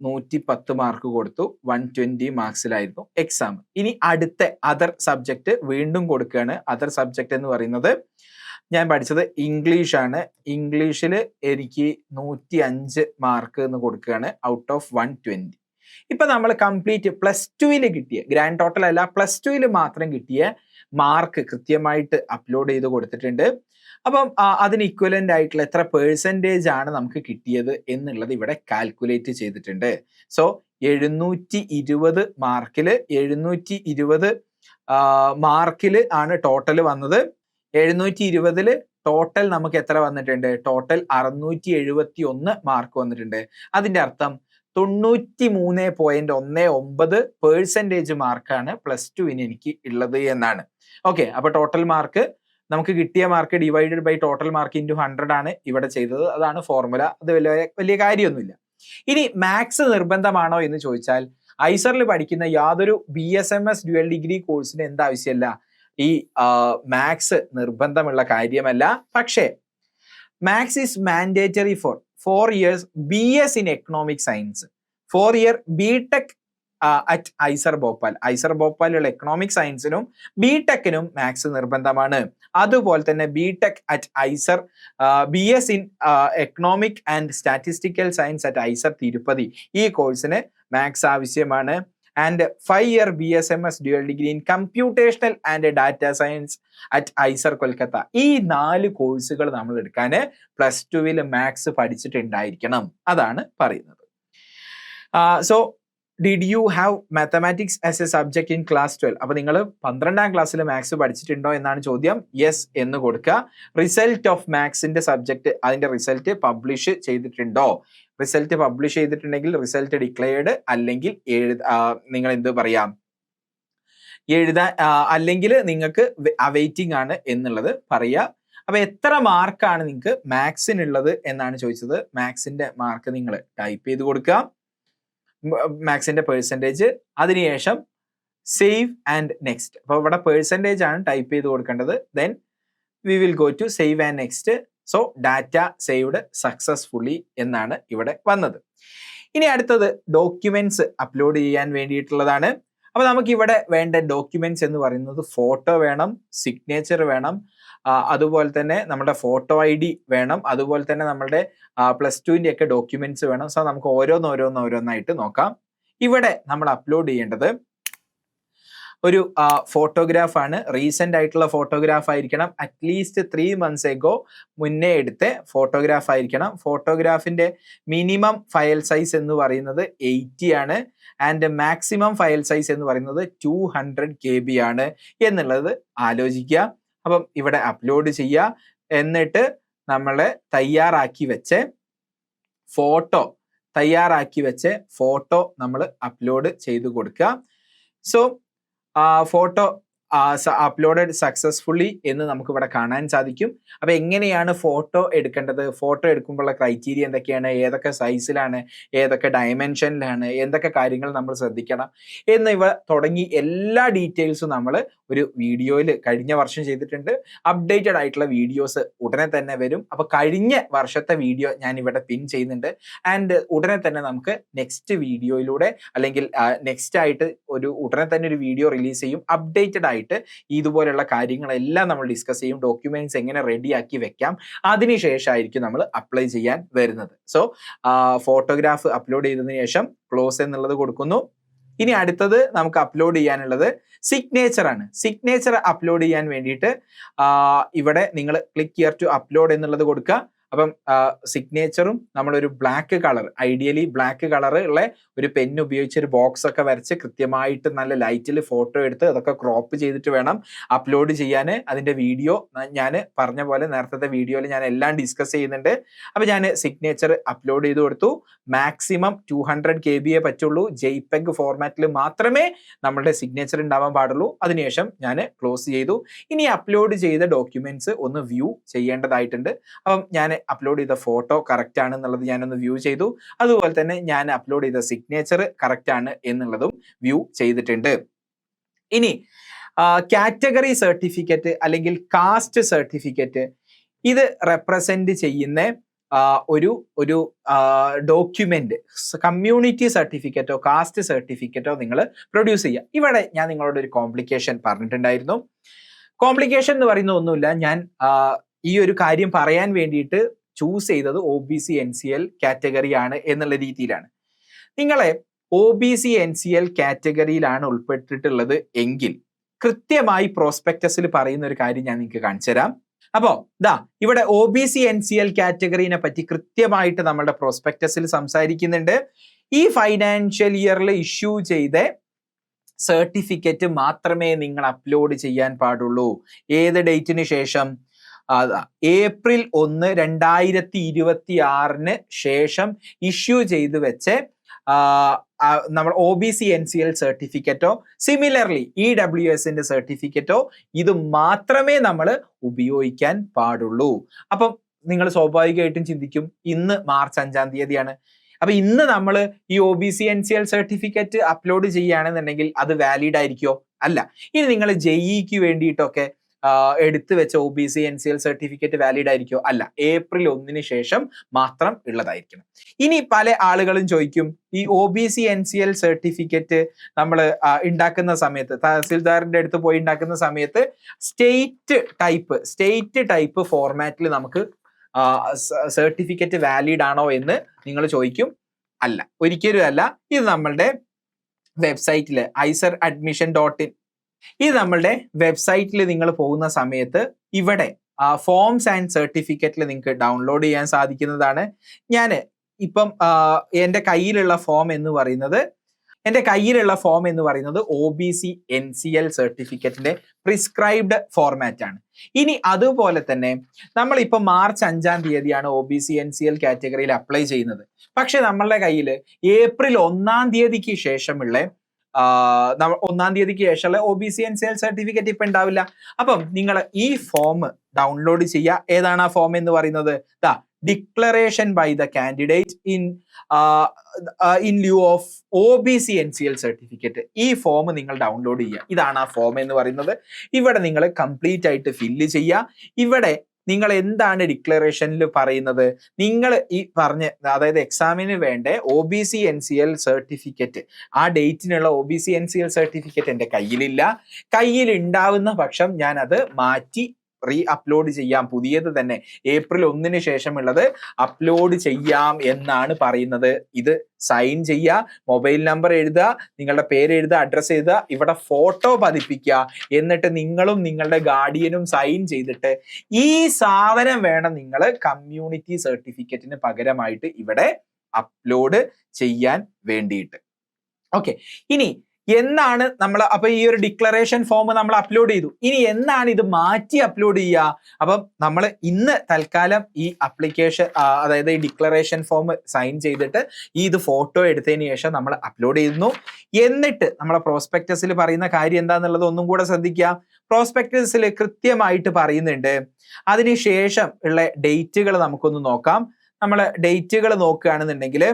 110 മാർക്ക് കൊടുത്തു. 120 മാർക്സിലായിരുന്നു എക്സാം. ഇനി അടുത്ത അതർ സബ്ജക്റ്റ് വീണ്ടും കൊടുക്കുകയാണ്. അതർ സബ്ജക്റ്റ് എന്ന് പറയുന്നത് ഞാൻ പഠിച്ചത് ഇംഗ്ലീഷ് ആണ്. ഇംഗ്ലീഷിൽ എനിക്ക് 105 മാർക്ക് എന്ന് കൊടുക്കുകയാണ് ഔട്ട് ഓഫ് 120. ഇപ്പൊ നമ്മൾ കംപ്ലീറ്റ് +2 കിട്ടിയ, ഗ്രാൻഡ് ടോട്ടൽ അല്ല, +2 മാത്രം കിട്ടിയ മാർക്ക് കൃത്യമായിട്ട് അപ്ലോഡ് ചെയ്ത് കൊടുത്തിട്ടുണ്ട്. അപ്പം അതിന് ഇക്വലന്റ് ആയിട്ടുള്ള എത്ര പെർസെൻറ്റേജ് ആണ് നമുക്ക് കിട്ടിയത് എന്നുള്ളത് ഇവിടെ കാൽക്കുലേറ്റ് ചെയ്തിട്ടുണ്ട്. സോ 720 മാർക്കിൽ ആണ് ടോട്ടൽ വന്നത്. 720 ടോട്ടൽ നമുക്ക് എത്ര വന്നിട്ടുണ്ട്? ടോട്ടൽ 671 മാർക്ക് വന്നിട്ടുണ്ട്. അതിന്റെ അർത്ഥം 93.19% മാർക്കാണ് +2 എനിക്ക് ഉള്ളത് എന്നാണ്. ഓക്കെ, അപ്പൊ ടോട്ടൽ മാർക്ക് നമുക്ക് കിട്ടിയ mark divided by total mark into 100 ആണ് ഇവിടെ ചെയ്തത്. അതാണ് ഫോർമുല. അത് വലിയ കാര്യമൊന്നുമില്ല. ഇനി മാത്സ് നിർബന്ധമാണോ എന്ന് ചോദിച്ചാൽ, ഐസറിൽ പഠിക്കുന്ന യാതൊരു BSMS ഡ്യുവൽ ഡിഗ്രി കോഴ്സിന് എന്താവശ്യമല്ല, ഈ മാത്സ് നിർബന്ധമുള്ള കാര്യമല്ല. പക്ഷേ maths is mandatory for 4 years BS in Economic Science, 4 year BTech at IISER Bhopal. IISER ഭോപ്പാലുള്ള എക്കണോമിക് സയൻസിനും BTechനും മാത്സ് നിർബന്ധമാണ്. അതുപോലെ തന്നെ BTech at IISER BS in economic and statistical science at IISER Tirupati, ഈ കോഴ്സിന് മാത്സ് ആവശ്യമാണ്. And 5 year BSMS dual degree in computational and data science at IISER Kolkata. ഈ 4 കോഴ്സുകൾ നമ്മൾ എടുക്കാൻ +2 മാത്സ് പഠിച്ചിട്ടുണ്ടായിരിക്കണം, അതാണ് പറയുന്നത്. So did you have mathematics as A subject in class 12? അപ്പൊ നിങ്ങൾ 12ാം ക്ലാസ്സിൽ മാത്സ് പഠിച്ചിട്ടുണ്ടോ എന്നാണ് ചോദ്യം. യെസ് എന്ന് കൊടുക്കുക. റിസൾട്ട് ഓഫ് മാത്സിന്റെ സബ്ജക്ട്, അതിന്റെ റിസൾട്ട് പബ്ലിഷ് ചെയ്തിട്ടുണ്ടോ? റിസൾട്ട് പബ്ലിഷ് ചെയ്തിട്ടുണ്ടെങ്കിൽ റിസൾട്ട് ഡിക്ലെയർഡ്, അല്ലെങ്കിൽ നിങ്ങൾ എന്ത് പറയാം, എഴുതാൻ, അല്ലെങ്കിൽ നിങ്ങൾക്ക് അവൈറ്റിംഗ് ആണ് എന്നുള്ളത് പറയുക. അപ്പൊ എത്ര മാർക്കാണ് നിങ്ങൾക്ക് മാത്സിനുള്ളത് എന്നാണ് ചോദിച്ചത്. മാത്സിന്റെ മാർക്ക് നിങ്ങൾ ടൈപ്പ് ചെയ്ത് കൊടുക്കുക, മാത്സിന്റെ പെർസെൻറ്റേജ്. അതിനുശേഷം സേവ് ആൻഡ് നെക്സ്റ്റ്. അപ്പൊ ഇവിടെ പെർസെൻറ്റേജ് ആണ് ടൈപ്പ് ചെയ്ത് കൊടുക്കേണ്ടത്. Then we will go to save and next. So data saved successfully എന്നാണ് ഇവിടെ വന്നത്. ഇനി അടുത്തത് ഡോക്യുമെന്റ്സ് അപ്ലോഡ് ചെയ്യാൻ വേണ്ടിയിട്ടുള്ളതാണ്. അപ്പൊ നമുക്ക് ഇവിടെ വേണ്ട ഡോക്യുമെന്റ്സ് എന്ന് പറയുന്നത് ഫോട്ടോ വേണം, സിഗ്നേച്ചർ വേണം, അതുപോലെ തന്നെ നമ്മുടെ ഫോട്ടോ ID വേണം, അതുപോലെ തന്നെ നമ്മുടെ +2 ഒക്കെ ഡോക്യുമെന്റ്സ് വേണം. സോ നമുക്ക് ഓരോന്നായിട്ട് നോക്കാം. ഇവിടെ നമ്മൾ അപ്ലോഡ് ചെയ്യേണ്ടത് ഒരു ഫോട്ടോഗ്രാഫാണ്, റീസെന്റ് ആയിട്ടുള്ള ഫോട്ടോഗ്രാഫ് ആയിരിക്കണം, അറ്റ്ലീസ്റ്റ് 3 months എഗോ മുന്നേ എടുത്ത ഫോട്ടോഗ്രാഫ് ആയിരിക്കണം. ഫോട്ടോഗ്രാഫിന്റെ മിനിമം ഫയൽ സൈസ് എന്ന് പറയുന്നത് 80 ആണ് ആൻഡ് മാക്സിമം ഫയൽ സൈസ് എന്ന് പറയുന്നത് 200 KB ആണ് എന്നുള്ളത് ആലോചിക്കുക. അപ്പം ഇവിടെ അപ്ലോഡ് ചെയ്യുക. എന്നിട്ട് നമ്മള് തയ്യാറാക്കി വെച്ച് ഫോട്ടോ നമ്മൾ അപ്ലോഡ് ചെയ്ത് കൊടുക്കുക. സോ ഫോട്ടോ അപ്ലോഡഡ് സക്സസ്ഫുള്ളി എന്ന് നമുക്ക് ഇവിടെ കാണാൻ സാധിക്കും. അപ്പൊ എങ്ങനെയാണ് ഫോട്ടോ എടുക്കേണ്ടത്, ഫോട്ടോ എടുക്കുമ്പോഴുള്ള ക്രൈറ്റീരിയ എന്തൊക്കെയാണ്, ഏതൊക്കെ സൈസിലാണ്, ഏതൊക്കെ ഡയമെൻഷനിലാണ്, എന്തൊക്കെ കാര്യങ്ങൾ നമ്മൾ ശ്രദ്ധിക്കണം എന്നിവ തുടങ്ങി എല്ലാ ഡീറ്റെയിൽസും നമ്മൾ ഒരു വീഡിയോയിൽ കഴിഞ്ഞ വർഷം ചെയ്തിട്ടുണ്ട്. അപ്ഡേറ്റഡ് ആയിട്ടുള്ള വീഡിയോസ് ഉടനെ തന്നെ വരും. അപ്പൊ കഴിഞ്ഞ വർഷത്തെ വീഡിയോ ഞാൻ ഇവിടെ പിൻ ചെയ്യുന്നുണ്ട്. ആൻഡ് ഉടനെ തന്നെ നമുക്ക് നെക്സ്റ്റ് വീഡിയോയിലൂടെ അല്ലെങ്കിൽ നെക്സ്റ്റ് ആയിട്ട് ഉടനെ തന്നെ ഒരു വീഡിയോ റിലീസ് ചെയ്യും. അപ്ഡേറ്റഡ് ആയിട്ട് ഇതുപോലെയുള്ള കാര്യങ്ങളെല്ലാം നമ്മൾ ഡിസ്കസ് ചെയ്യും. ഡോക്യുമെന്റ്സ് എങ്ങനെ റെഡിയാക്കി വെക്കാം, അതിനുശേഷമായിരിക്കും നമ്മൾ അപ്ലൈ ചെയ്യാൻ വരുന്നത്. സോ ഫോട്ടോഗ്രാഫ് അപ്ലോഡ് ചെയ്തതിനു ശേഷം ക്ലോസ് എന്നുള്ളത് കൊടുക്കുന്നു. ഇനി അടുത്തത് നമുക്ക് അപ്ലോഡ് ചെയ്യാനുള്ളത് സിഗ്നേച്ചർ ആണ്. സിഗ്നേച്ചർ അപ്ലോഡ് ചെയ്യാൻ വേണ്ടിയിട്ട് ഇവിടെ നിങ്ങൾ ക്ലിക്ക് ഹിയർ ടു അപ്ലോഡ് എന്നുള്ളത് കൊടുക്കുക. അപ്പം സിഗ്നേച്ചറും നമ്മളൊരു black colour, ideally black colour ഉള്ള ഒരു പെൻ ഉപയോഗിച്ച് ഒരു ബോക്സ് ഒക്കെ വരച്ച് കൃത്യമായിട്ട് നല്ല ലൈറ്റിൽ ഫോട്ടോ എടുത്ത് അതൊക്കെ ക്രോപ്പ് ചെയ്തിട്ട് വേണം അപ്ലോഡ് ചെയ്യാൻ. അതിന്റെ വീഡിയോ ഞാൻ പറഞ്ഞ പോലെ നേരത്തെ വീഡിയോയിൽ ഞാൻ എല്ലാം ഡിസ്കസ് ചെയ്യുന്നുണ്ട്. അപ്പൊ ഞാൻ സിഗ്നേച്ചർ അപ്ലോഡ് ചെയ്ത് കൊടുത്തു. മാക്സിമം 200 KB പറ്റുള്ളൂ. JPEG ഫോർമാറ്റിൽ മാത്രമേ നമ്മളുടെ സിഗ്നേച്ചർ ഉണ്ടാവാൻ പാടുള്ളൂ. അതിനുശേഷം ഞാൻ ക്ലോസ് ചെയ്തു. ഇനി അപ്ലോഡ് ചെയ്ത ഡോക്യുമെന്റ്സ് ഒന്ന് വ്യൂ ചെയ്യേണ്ടതായിട്ടുണ്ട്. അപ്പം ഞാൻ അപ്ലോഡ് ചെയ്ത ഫോട്ടോ കറക്റ്റ് ആണ് എന്നുള്ളത് ഞാനൊന്ന് വ്യൂ ചെയ്തു. അതുപോലെ തന്നെ ഞാൻ അപ്ലോഡ് ചെയ്ത സിഗ്നേച്ചർ കറക്റ്റ് ആണ് എന്നുള്ളതും വ്യൂ ചെയ്തിട്ടുണ്ട്. ഇനി കാറ്റഗറി സർട്ടിഫിക്കറ്റ് അല്ലെങ്കിൽ കാസ്റ്റ് സർട്ടിഫിക്കറ്റ്, ഇത് റെപ്രസെന്റ് ചെയ്യുന്ന ഒരു ഡോക്യുമെന്റ്, കമ്മ്യൂണിറ്റി സർട്ടിഫിക്കറ്റോ കാസ്റ്റ് സർട്ടിഫിക്കറ്റോ നിങ്ങൾ പ്രൊഡ്യൂസ് ചെയ്യുക. ഇവിടെ ഞാൻ നിങ്ങളോട് ഒരു കോംപ്ലിക്കേഷൻ പറഞ്ഞിട്ടുണ്ടായിരുന്നു. കോംപ്ലിക്കേഷൻ എന്ന് പറയുന്ന ഒന്നുമില്ല. ഞാൻ ഈ ഒരു കാര്യം പറയാൻ വേണ്ടിയിട്ട് ചൂസ് ചെയ്തത് OBC NCL കാറ്റഗറി ആണ് എന്നുള്ള രീതിയിലാണ്. നിങ്ങളെ OBC NCL കാറ്റഗറിയിലാണ് ഉൾപ്പെട്ടിട്ടുള്ളത് എങ്കിൽ കൃത്യമായി പ്രോസ്പെക്ടസിൽ പറയുന്ന ഒരു കാര്യം ഞാൻ നിങ്ങൾക്ക് കാണിച്ചു തരാം. അപ്പോ ഇവിടെ OBC NCL കാറ്റഗറിനെ പറ്റി കൃത്യമായിട്ട് നമ്മുടെ പ്രോസ്പെക്ടസിൽ സംസാരിക്കുന്നുണ്ട്. ഈ ഫൈനാൻഷ്യൽ ഇയറിൽ ഇഷ്യൂ ചെയ്ത സർട്ടിഫിക്കറ്റ് മാത്രമേ നിങ്ങൾ അപ്ലോഡ് ചെയ്യാൻ പാടുള്ളൂ. ഏത് ഡേറ്റിന് ശേഷം? April 1, 2026 ശേഷം ഇഷ്യൂ ചെയ്ത് വെച്ച് നമ്മൾ OBC NCL സർട്ടിഫിക്കറ്റോ സിമിലർലി EWSന്റെ സർട്ടിഫിക്കറ്റോ ഇത് മാത്രമേ നമ്മൾ ഉപയോഗിക്കാൻ പാടുള്ളൂ. അപ്പം നിങ്ങൾ സ്വാഭാവികമായിട്ടും ചിന്തിക്കും, ഇന്ന് മാർച്ച് 5-ാം തീയതിയാണ്. അപ്പൊ ഇന്ന് നമ്മൾ ഈ OBC NCL സർട്ടിഫിക്കറ്റ് അപ്ലോഡ് ചെയ്യുകയാണെന്നുണ്ടെങ്കിൽ അത് വാലിഡ് ആയിരിക്കോ? അല്ല. ഇനി നിങ്ങൾ JEEക്ക് വേണ്ടിയിട്ടൊക്കെ എടുത്തു വെച്ച OBC NCL സർട്ടിഫിക്കറ്റ് വാലിഡ് ആയിരിക്കോ? അല്ല. April 1 ശേഷം മാത്രം ഉള്ളതായിരിക്കണം. ഇനി പല ആളുകളും ചോദിക്കും, ഈ OBC NCL സർട്ടിഫിക്കറ്റ് നമ്മൾ ഉണ്ടാക്കുന്ന സമയത്ത്, തഹസിൽദാറിന്റെ അടുത്ത് പോയി ഉണ്ടാക്കുന്ന സമയത്ത് സ്റ്റേറ്റ് ടൈപ്പ് ഫോർമാറ്റിൽ നമുക്ക് സർട്ടിഫിക്കറ്റ് വാലിഡ് ആണോ എന്ന് നിങ്ങൾ ചോദിക്കും. അല്ല, ഒരിക്കലും അല്ല. ഇത് നമ്മളുടെ വെബ്സൈറ്റില് iseradmission.in, ഇത് നമ്മളുടെ വെബ്സൈറ്റിൽ നിങ്ങൾ പോകുന്ന സമയത്ത് ഇവിടെ ഫോംസ് ആൻഡ് സർട്ടിഫിക്കറ്റിൽ നിങ്ങൾക്ക് ഡൗൺലോഡ് ചെയ്യാൻ സാധിക്കുന്നതാണ്. ഞാൻ ഇപ്പം എൻ്റെ കയ്യിലുള്ള ഫോം എന്ന് പറയുന്നത് OBC NCL സർട്ടിഫിക്കറ്റിന്റെ പ്രിസ്ക്രൈബ്ഡ് ഫോർമാറ്റ് ആണ്. ഇനി അതുപോലെ തന്നെ നമ്മളിപ്പോൾ മാർച്ച് 5-ാം തീയതിയാണ് OBC NCL കാറ്റഗറിയിൽ അപ്ലൈ ചെയ്യുന്നത്. പക്ഷെ നമ്മളുടെ കയ്യിൽ April 1-ാം തീയതിക്ക് ശേഷമുള്ള 1-ാം തീയതിക്ക് ശേഷമുള്ള OBC NCL സർട്ടിഫിക്കറ്റ് ഇപ്പൊ ഉണ്ടാവില്ല. അപ്പം നിങ്ങൾ ഈ ഫോം ഡൗൺലോഡ് ചെയ്യുക. ഏതാണ് ആ ഫോം എന്ന് പറയുന്നത്? Declaration by the candidate in lieu of OBC NCL certificate. ഈ ഫോം നിങ്ങൾ ഡൗൺലോഡ് ചെയ്യുക. ഇതാണ് ആ ഫോം എന്ന് പറയുന്നത്. ഇവിടെ നിങ്ങൾ കംപ്ലീറ്റ് ആയിട്ട് ഫില്ല് ചെയ്യുക. ഇവിടെ നിങ്ങൾ എന്താണ് ഡിക്ലറേഷനിൽ പറയുന്നത്? നിങ്ങൾ ഈ പറഞ്ഞ, അതായത് എക്സാമിന് വേണ്ട OBC NCL സർട്ടിഫിക്കറ്റ്, ആ ഡേറ്റിനുള്ള OBC NCL സർട്ടിഫിക്കറ്റ് എൻ്റെ കയ്യിലില്ല. കയ്യിൽ ഉണ്ടാവുന്ന പക്ഷം ഞാൻ അത് മാറ്റി അപ്ലോഡ് ചെയ്യാം, പുതിയത് തന്നെ April 1 ശേഷമുള്ളത് അപ്ലോഡ് ചെയ്യാം എന്നാണ് പറയുന്നത്. ഇത് സൈൻ ചെയ്യുക, മൊബൈൽ നമ്പർ എഴുതുക, നിങ്ങളുടെ പേര് എഴുതുക, അഡ്രസ്സ് എഴുതുക, ഇവിടെ ഫോട്ടോ പതിപ്പിക്കുക, എന്നിട്ട് നിങ്ങളും നിങ്ങളുടെ ഗാർഡിയനും സൈൻ ചെയ്തിട്ട് ഈ സാധനം വേണം നിങ്ങൾ കമ്മ്യൂണിറ്റി സർട്ടിഫിക്കറ്റിന് പകരമായിട്ട് ഇവിടെ അപ്ലോഡ് ചെയ്യാൻ വേണ്ടിയിട്ട്. ഓക്കെ, ഇനി എന്നാണ് നമ്മൾ അപ്പൊ ഈ ഒരു ഡിക്ലറേഷൻ ഫോം നമ്മൾ അപ്ലോഡ് ചെയ്തു, ഇനി എന്നാണ് ഇത് മാറ്റി അപ്ലോഡ് ചെയ്യുക? അപ്പം നമ്മൾ ഇന്ന് തൽക്കാലം ഈ അപ്ലിക്കേഷൻ അതായത് ഈ ഡിക്ലറേഷൻ ഫോം സൈൻ ചെയ്തിട്ട് ഇത് ഫോട്ടോ എടുത്തതിന് ശേഷം നമ്മൾ അപ്ലോഡ് ചെയ്യുന്നു. എന്നിട്ട് നമ്മളെ പ്രോസ്പെക്ടസിൽ പറയുന്ന കാര്യം എന്താന്നുള്ളത് ഒന്നും കൂടെ ശ്രദ്ധിക്കുക. പ്രോസ്പെക്ടസിൽ കൃത്യമായിട്ട് പറയുന്നുണ്ട്. അതിനുശേഷം ഉള്ള ഡേറ്റുകൾ നമുക്കൊന്ന് നോക്കാം. നമ്മൾ ഡേറ്റുകൾ നോക്കുകയാണെന്നുണ്ടെങ്കിൽ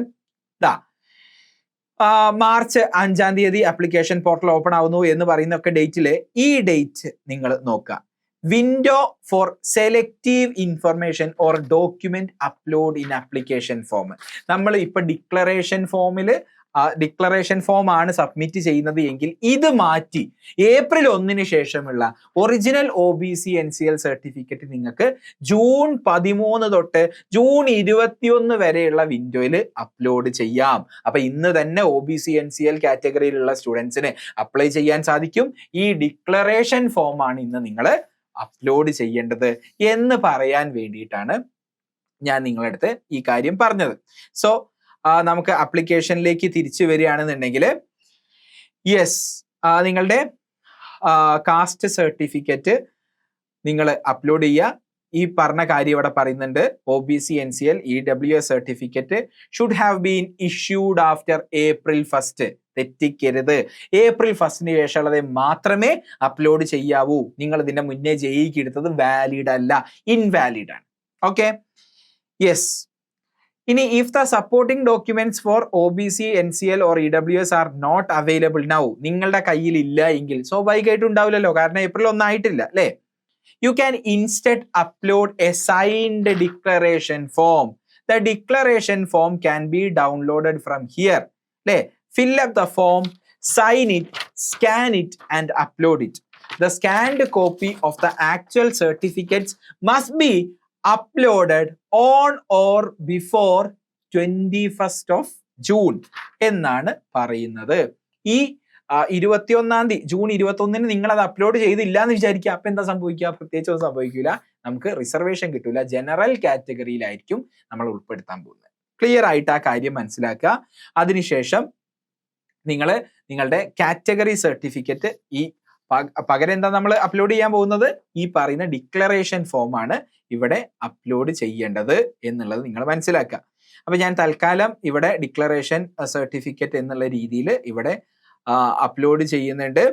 March 5 ആപ്ലിക്കേഷൻ പോർട്ടൽ ഓപ്പൺ ആവുന്നു എന്ന് പറയുന്നൊക്കെ ഡേറ്റില് ഈ ഡേറ്റ് നിങ്ങൾ നോക്കുക. Window for selective information or document upload in application form. നമ്മൾ ഇപ്പൊ ഡിക്ലറേഷൻ ഫോം ആണ് സബ്മിറ്റ് ചെയ്യുന്നത് എങ്കിൽ ഇത് മാറ്റി April 1 ശേഷമുള്ള ഒറിജിനൽ OBC NCL സർട്ടിഫിക്കറ്റ് നിങ്ങൾക്ക് June 13 തൊട്ട് June 21 വരെയുള്ള വിൻഡോയിൽ അപ്ലോഡ് ചെയ്യാം. അപ്പൊ ഇന്ന് തന്നെ OBC NCL കാറ്റഗറിയിലുള്ള സ്റ്റുഡൻസിന് അപ്ലൈ ചെയ്യാൻ സാധിക്കും. ഈ ഡിക്ലറേഷൻ ഫോം ആണ് ഇന്ന് നിങ്ങൾ അപ്ലോഡ് ചെയ്യേണ്ടത് എന്ന് പറയാൻ വേണ്ടിയിട്ടാണ് ഞാൻ നിങ്ങളുടെ അടുത്ത് ഈ കാര്യം പറഞ്ഞത്. സോ നമുക്ക് ആപ്ലിക്കേഷനിലേക്ക് തിരിച്ചു വരികയാണെന്നുണ്ടെങ്കിൽ യെസ്, നിങ്ങളുടെ കാസ്റ്റ് സർട്ടിഫിക്കറ്റ് നിങ്ങൾ അപ്ലോഡ് ചെയ്യുക. ഈ പറഞ്ഞ കാര്യം ഇവിടെ പറയുന്നുണ്ട്. OBC NCL EWS certificate should have been issued after April 1. തെറ്റിക്കരുത്. April 1 ശേഷമുള്ളത് മാത്രമേ അപ്ലോഡ് ചെയ്യാവൂ. നിങ്ങൾ ഇതിന്റെ മുന്നേ JEE എടുത്തത് വാലിഡ് അല്ല, ഇൻവാലിഡ് ആണ്. Okay, yes. ഇനി if the supporting documents for OBC NCL or EWS are not available now, നിങ്ങളുടെ കയ്യിൽ ഇല്ല എങ്കിൽ സ്വാഭാവികമായിട്ടും ഉണ്ടാവില്ലല്ലോ, കാരണം April 1 ആയിട്ടില്ല അല്ലേ. You can instead upload a signed declaration form. The declaration form can be downloaded from here. അല്ലേ, fill up the form, sign it, scan it and upload it. The scanned copy of the actual certificates must be uploaded on or before 21st of June എന്നാണ് പറയുന്നത്. ഈ 21 June 21 നിങ്ങൾ അത് upload ചെയ്തില്ല എന്ന് വിചാരിക്കുക. അപ്പൊ എന്താ സംഭവിക്കുക? പ്രത്യേകിച്ച് ഒന്നും സംഭവിക്കില്ല. നമുക്ക് റിസർവേഷൻ കിട്ടൂല, ജനറൽ കാറ്റഗറിയിലായിരിക്കും നമ്മൾ ഉൾപ്പെടുത്താൻ പോകുന്നത്. ക്ലിയർ ആയിട്ട് ആ കാര്യം മനസ്സിലാക്കുക. അതിനുശേഷം നിങ്ങൾ നിങ്ങളുടെ കാറ്റഗറി സർട്ടിഫിക്കറ്റ് ഈ പകരം എന്താ നമ്മൾ അപ്ലോഡ് ചെയ്യാൻ പോകുന്നത്? ഈ പറയുന്ന ഡിക്ലറേഷൻ ഫോം ആണ് ഇവിടെ അപ്ലോഡ് ചെയ്യേണ്ടത് എന്നുള്ളത് നിങ്ങൾ മനസ്സിലാക്കുക. അപ്പൊ ഞാൻ തൽക്കാലം ഇവിടെ ഡിക്ലറേഷൻ സർട്ടിഫിക്കറ്റ് എന്നുള്ള രീതിയിൽ ഇവിടെ അപ്ലോഡ് ചെയ്യുന്നുണ്ട്.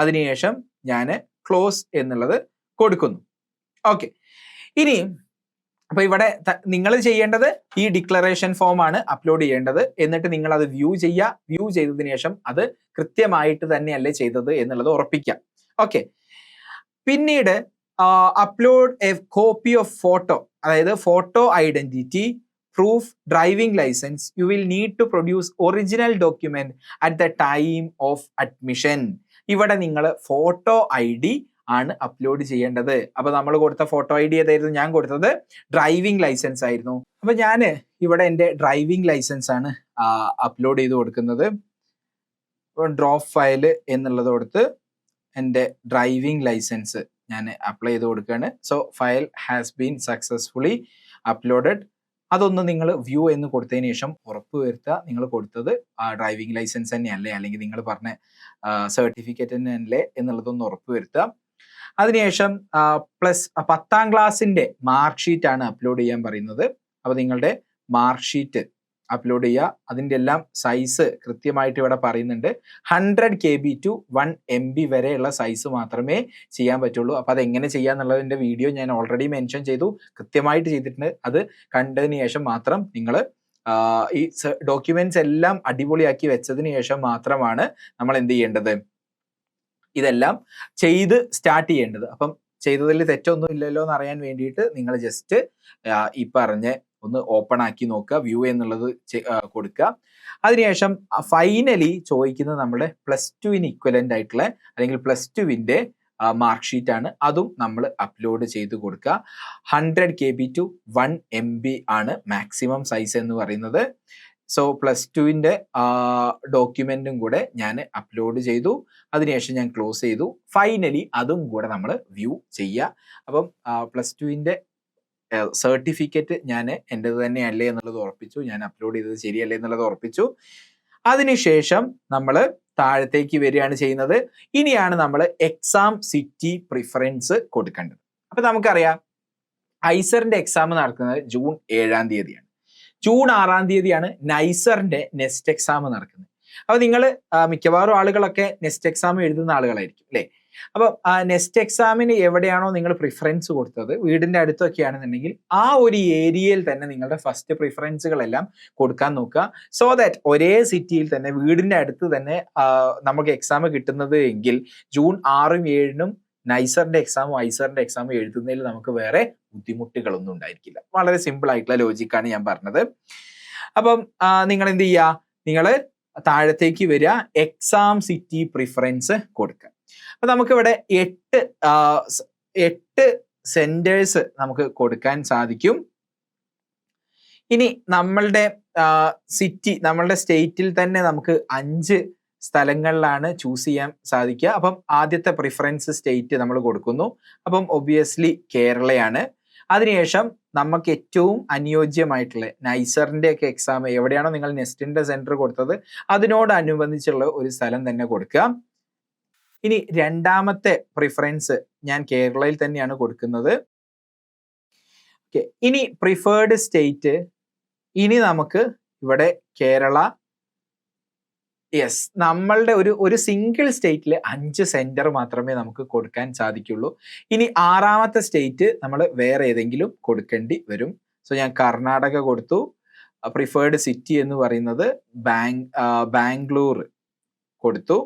അതിനുശേഷം ഞാൻ ക്ലോസ് എന്നുള്ളത് കൊടുക്കുന്നു. ഓക്കെ, ഇനി അപ്പൊ ഇവിടെ നിങ്ങൾ ചെയ്യേണ്ടത് ഈ ഡിക്ലറേഷൻ ഫോം ആണ് അപ്ലോഡ് ചെയ്യേണ്ടത്. എന്നിട്ട് നിങ്ങൾ അത് വ്യൂ ചെയ്യുക. വ്യൂ ചെയ്തതിനു ശേഷം അത് കൃത്യമായിട്ട് തന്നെയല്ലേ ചെയ്തത് എന്നുള്ളത് ഉറപ്പിക്കുക. ഓക്കെ, പിന്നീട് upload a copy of photo, അതായത് photo identity proof, driving licence. You will need to produce original document at the time of admission. ഇവിടെ നിങ്ങൾ ഫോട്ടോ ID ആണ് അപ്ലോഡ് ചെയ്യേണ്ടത്. അപ്പൊ നമ്മൾ കൊടുത്ത ഫോട്ടോ ID ഏതായിരുന്നു? ഞാൻ കൊടുത്തത് ഡ്രൈവിംഗ് ലൈസൻസ് ആയിരുന്നു. അപ്പൊ ഞാൻ ഇവിടെ എൻ്റെ ഡ്രൈവിംഗ് ലൈസൻസ് ആണ് അപ്ലോഡ് ചെയ്ത് കൊടുക്കുന്നത്. ഡ്രോപ്പ് ഫയൽ എന്നുള്ളത് കൊടുത്ത് എൻ്റെ ഡ്രൈവിംഗ് ലൈസൻസ് ഞാൻ അപ്ലൈ ചെയ്ത് കൊടുക്കുകയാണ്. So file has been successfully uploaded. അതൊന്ന് നിങ്ങൾ വ്യൂ എന്ന് കൊടുത്തതിന് ശേഷം ഉറപ്പ് വരുത്തുക നിങ്ങൾ കൊടുത്തത് ഡ്രൈവിംഗ് ലൈസൻസ് തന്നെയല്ലേ, അല്ലെങ്കിൽ നിങ്ങൾ പറഞ്ഞ സർട്ടിഫിക്കറ്റ് തന്നെയല്ലേ എന്നുള്ളതൊന്ന് ഉറപ്പ് വരുത്തുക. അതിനുശേഷം പ്ലസ് 10ാം ക്ലാസ്സിന്റെ മാർക്ക് ഷീറ്റ് ആണ് അപ്ലോഡ് ചെയ്യാൻ പറയുന്നത്. അപ്പൊ നിങ്ങളുടെ മാർക്ക് ഷീറ്റ് അപ്ലോഡ് ചെയ്യുക. അതിൻ്റെ എല്ലാം സൈസ് കൃത്യമായിട്ട് ഇവിടെ പറയുന്നുണ്ട്. 100 KB to 1 MB വരെയുള്ള സൈസ് മാത്രമേ ചെയ്യാൻ പറ്റുള്ളൂ. അപ്പൊ അതെങ്ങനെ ചെയ്യാന്നുള്ളതിന്റെ വീഡിയോ ഞാൻ ഓൾറെഡി മെൻഷൻ ചെയ്തു, കൃത്യമായിട്ട് ചെയ്തിട്ടുണ്ട്. അത് കണ്ടതിന് ശേഷം മാത്രം നിങ്ങൾ ഈ ഡോക്യുമെന്റ്സ് എല്ലാം അടിപൊളിയാക്കി വെച്ചതിന് ശേഷം മാത്രമാണ് നമ്മൾ എന്ത് ചെയ്യേണ്ടത്, ഇതെല്ലാം ചെയ്ത് സ്റ്റാർട്ട് ചെയ്യേണ്ടത്. അപ്പം ചെയ്തതിൽ തെറ്റൊന്നും ഇല്ലല്ലോ എന്ന് അറിയാൻ വേണ്ടിയിട്ട് നിങ്ങൾ ജസ്റ്റ് ഈ പറഞ്ഞ ഒന്ന് ഓപ്പൺ ആക്കി നോക്കുക, വ്യൂ എന്നുള്ളത് കൊടുക്കുക. അതിനുശേഷം ഫൈനലി ചോദിക്കുന്നത് നമ്മുടെ +2 ഇക്വലന്റ് ആയിട്ടുള്ള അല്ലെങ്കിൽ +2 മാർക്ക് ഷീറ്റ് ആണ്. അതും നമ്മൾ അപ്ലോഡ് ചെയ്ത് കൊടുക്കുക. 100 KB to 1 MB ആണ് മാക്സിമം സൈസ് എന്ന് പറയുന്നത്. സോ +2ന്റെ ഡോക്യുമെന്റും കൂടെ ഞാൻ അപ്ലോഡ് ചെയ്തു. അതിനുശേഷം ഞാൻ ക്ലോസ് ചെയ്തു. ഫൈനലി അതും കൂടെ നമ്മൾ വ്യൂ ചെയ്യുക. അപ്പം +2ന്റെ സർട്ടിഫിക്കറ്റ് ഞാൻ എൻ്റെത് തന്നെയല്ലേ എന്നുള്ളത് ഉറപ്പിച്ചു. ഞാൻ അപ്ലോഡ് ചെയ്തത് ശരിയല്ലേ എന്നുള്ളത് ഉറപ്പിച്ചു. അതിനുശേഷം നമ്മൾ താഴത്തേക്ക് വരികയാണ് ചെയ്യുന്നത്. ഇനിയാണ് നമ്മൾ എക്സാം സിറ്റി പ്രിഫറൻസ് കൊടുക്കേണ്ടത്. അപ്പൊ നമുക്കറിയാം ഐസറിന്റെ എക്സാം നടക്കുന്നത് ജൂൺ 7-ാം തീയതിയാണ്. ജൂൺ 6-ാം തീയതിയാണ് നൈസറിന്റെ നെക്സ്റ്റ് എക്സാം നടക്കുന്നത്. അപ്പൊ നിങ്ങൾ മിക്കവാറും ആളുകളൊക്കെ നെക്സ്റ്റ് എക്സാം എഴുതുന്ന ആളുകളായിരിക്കും അല്ലെ. അപ്പൊ നെക്സ്റ്റ് എക്സാമിന് എവിടെയാണോ നിങ്ങൾ പ്രിഫറൻസ് കൊടുത്തത്, വീടിന്റെ അടുത്തൊക്കെയാണെന്നുണ്ടെങ്കിൽ ആ ഒരു ഏരിയയിൽ തന്നെ നിങ്ങളുടെ ഫസ്റ്റ് പ്രിഫറൻസുകളെല്ലാം കൊടുക്കാൻ നോക്കുക. സോ ദാറ്റ് ഒരേ സിറ്റിയിൽ തന്നെ വീടിന്റെ അടുത്ത് തന്നെ നമുക്ക് എക്സാം കിട്ടുന്നത് എങ്കിൽ ജൂൺ 6-ഉം 7-നും നൈസറിന്റെ എക്സാമും ഐസറിന്റെ എക്സാമും എഴുതുന്നതിൽ നമുക്ക് വേറെ ബുദ്ധിമുട്ടുകളൊന്നും ഉണ്ടായിരിക്കില്ല. വളരെ സിമ്പിൾ ആയിട്ടുള്ള ലോജിക്കാണ് ഞാൻ പറഞ്ഞത്. അപ്പം നിങ്ങൾ എന്ത് ചെയ്യുക, നിങ്ങൾ താഴത്തേക്ക് വരിക, എക്സാം സിറ്റി പ്രിഫറൻസ് കൊടുക്കുക. അപ്പൊ നമുക്കിവിടെ 8 സെന്റേഴ്സ് നമുക്ക് കൊടുക്കാൻ സാധിക്കും. ഇനി നമ്മളുടെ സിറ്റി, നമ്മളുടെ സ്റ്റേറ്റിൽ തന്നെ നമുക്ക് 5 സ്ഥലങ്ങളിലാണ് ചൂസ് ചെയ്യാൻ സാധിക്കുക. അപ്പം ആദ്യത്തെ പ്രിഫറൻസ് സ്റ്റേറ്റ് നമ്മൾ കൊടുക്കുന്നു. അപ്പം ഒബ്വിയസ്ലി കേരളയാണ്. അതിനുശേഷം നമുക്ക് ഏറ്റവും അനുയോജ്യമായിട്ടുള്ള നൈസറിന്റെ ഒക്കെ എക്സാം എവിടെയാണോ നിങ്ങൾ നെസ്റ്റിന്റെ സെന്റർ കൊടുത്തത് അതിനോടനുബന്ധിച്ചുള്ള ഒരു സ്ഥലം തന്നെ കൊടുക്കുക. ഇനി രണ്ടാമത്തെ പ്രിഫറൻസ് ഞാൻ കേരളയിൽ തന്നെയാണ് കൊടുക്കുന്നത്. ഇനി പ്രിഫേർഡ് സ്റ്റേറ്റ്, ഇനി നമുക്ക് ഇവിടെ കേരള, യെസ്, നമ്മളുടെ ഒരു സിംഗിൾ സ്റ്റേറ്റിൽ 5 സെന്റർ മാത്രമേ നമുക്ക് കൊടുക്കാൻ സാധിക്കുള്ളൂ. ഇനി 6ാമത്തെ സ്റ്റേറ്റ് നമ്മൾ വേറെ ഏതെങ്കിലും കൊടുക്കേണ്ടി വരും. സോ ഞാൻ കർണാടക കൊടുത്തു. പ്രിഫേർഡ് സിറ്റി എന്ന് പറയുന്നത് ബാംഗ്ലൂർ കൊടുത്തു.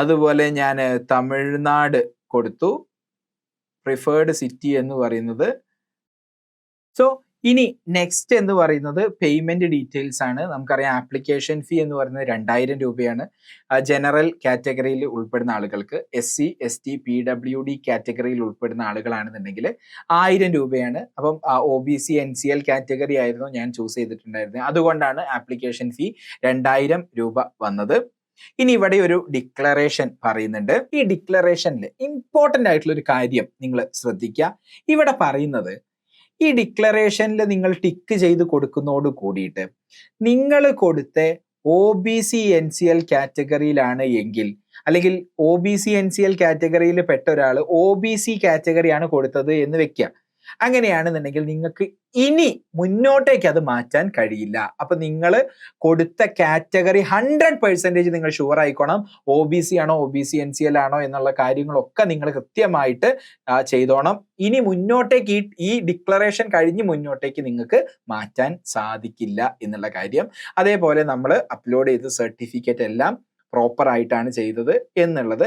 അതുപോലെ ഞാൻ തമിഴ്നാട് കൊടുത്തു. പ്രിഫേർഡ് സിറ്റി എന്ന് പറയുന്നത്. സോ ഇനി നെക്സ്റ്റ് എന്ന് പറയുന്നത് പേയ്മെന്റ് ഡീറ്റെയിൽസ് ആണ്. നമുക്കറിയാം ആപ്ലിക്കേഷൻ ഫീ എന്ന് പറയുന്നത് 2000 രൂപയാണ്. ജനറൽ കാറ്റഗറിയിൽ ഉൾപ്പെടുന്ന ആളുകൾക്ക്, SC ST PWD കാറ്റഗറിയിൽ ഉൾപ്പെടുന്ന ആളുകളാണെന്നുണ്ടെങ്കിൽ 1000 രൂപയാണ്. അപ്പം OBC NCL കാറ്റഗറി ആയിരുന്നു ഞാൻ ചൂസ് ചെയ്തിട്ടുണ്ടായിരുന്നത്. അതുകൊണ്ടാണ് ആപ്ലിക്കേഷൻ ഫീ 2000 രൂപ വന്നത്. ഇനി ഇവിടെ ഒരു ഡിക്ലറേഷൻ പറയുന്നുണ്ട്. ഈ ഡിക്ലറേഷനിൽ ഇമ്പോർട്ടൻ്റ് ആയിട്ടുള്ള ഒരു കാര്യം നിങ്ങൾ ശ്രദ്ധിക്കുക. ഇവിടെ പറയുന്നത് ഈ ഡിക്ലറേഷനിൽ നിങ്ങൾ ടിക്ക് ചെയ്ത് കൊടുക്കുന്നതോട് കൂടിയിട്ട് നിങ്ങൾ കൊടുത്ത OBC NCL കാറ്റഗറിയിലാണ് എങ്കിൽ, അല്ലെങ്കിൽ OBC NCL കാറ്റഗറിയിൽ പെട്ട ഒരാൾ OBC കാറ്റഗറിയാണ് കൊടുത്തത് എന്ന് വെക്കുക. അങ്ങനെയാണെന്നുണ്ടെങ്കിൽ നിങ്ങൾക്ക് ഇനി മുന്നോട്ടേക്ക് അത് മാറ്റാൻ കഴിയില്ല. അപ്പൊ നിങ്ങൾ കൊടുത്ത കാറ്റഗറി 100% നിങ്ങൾ ഷുവർ ആയിക്കോണം. OBC ആണോ OBC NCL ആണോ എന്നുള്ള കാര്യങ്ങളൊക്കെ നിങ്ങൾ കൃത്യമായിട്ട് ചെയ്തോണം. ഇനി മുന്നോട്ടേക്ക് ഈ ഡിക്ലറേഷൻ കഴിഞ്ഞ് മുന്നോട്ടേക്ക് നിങ്ങൾക്ക് മാറ്റാൻ സാധിക്കില്ല എന്നുള്ള കാര്യം. അതേപോലെ നമ്മൾ അപ്ലോഡ് ചെയ്ത സർട്ടിഫിക്കറ്റ് എല്ലാം പ്രോപ്പർ ആയിട്ടാണ് ചെയ്തത് എന്നുള്ളത്,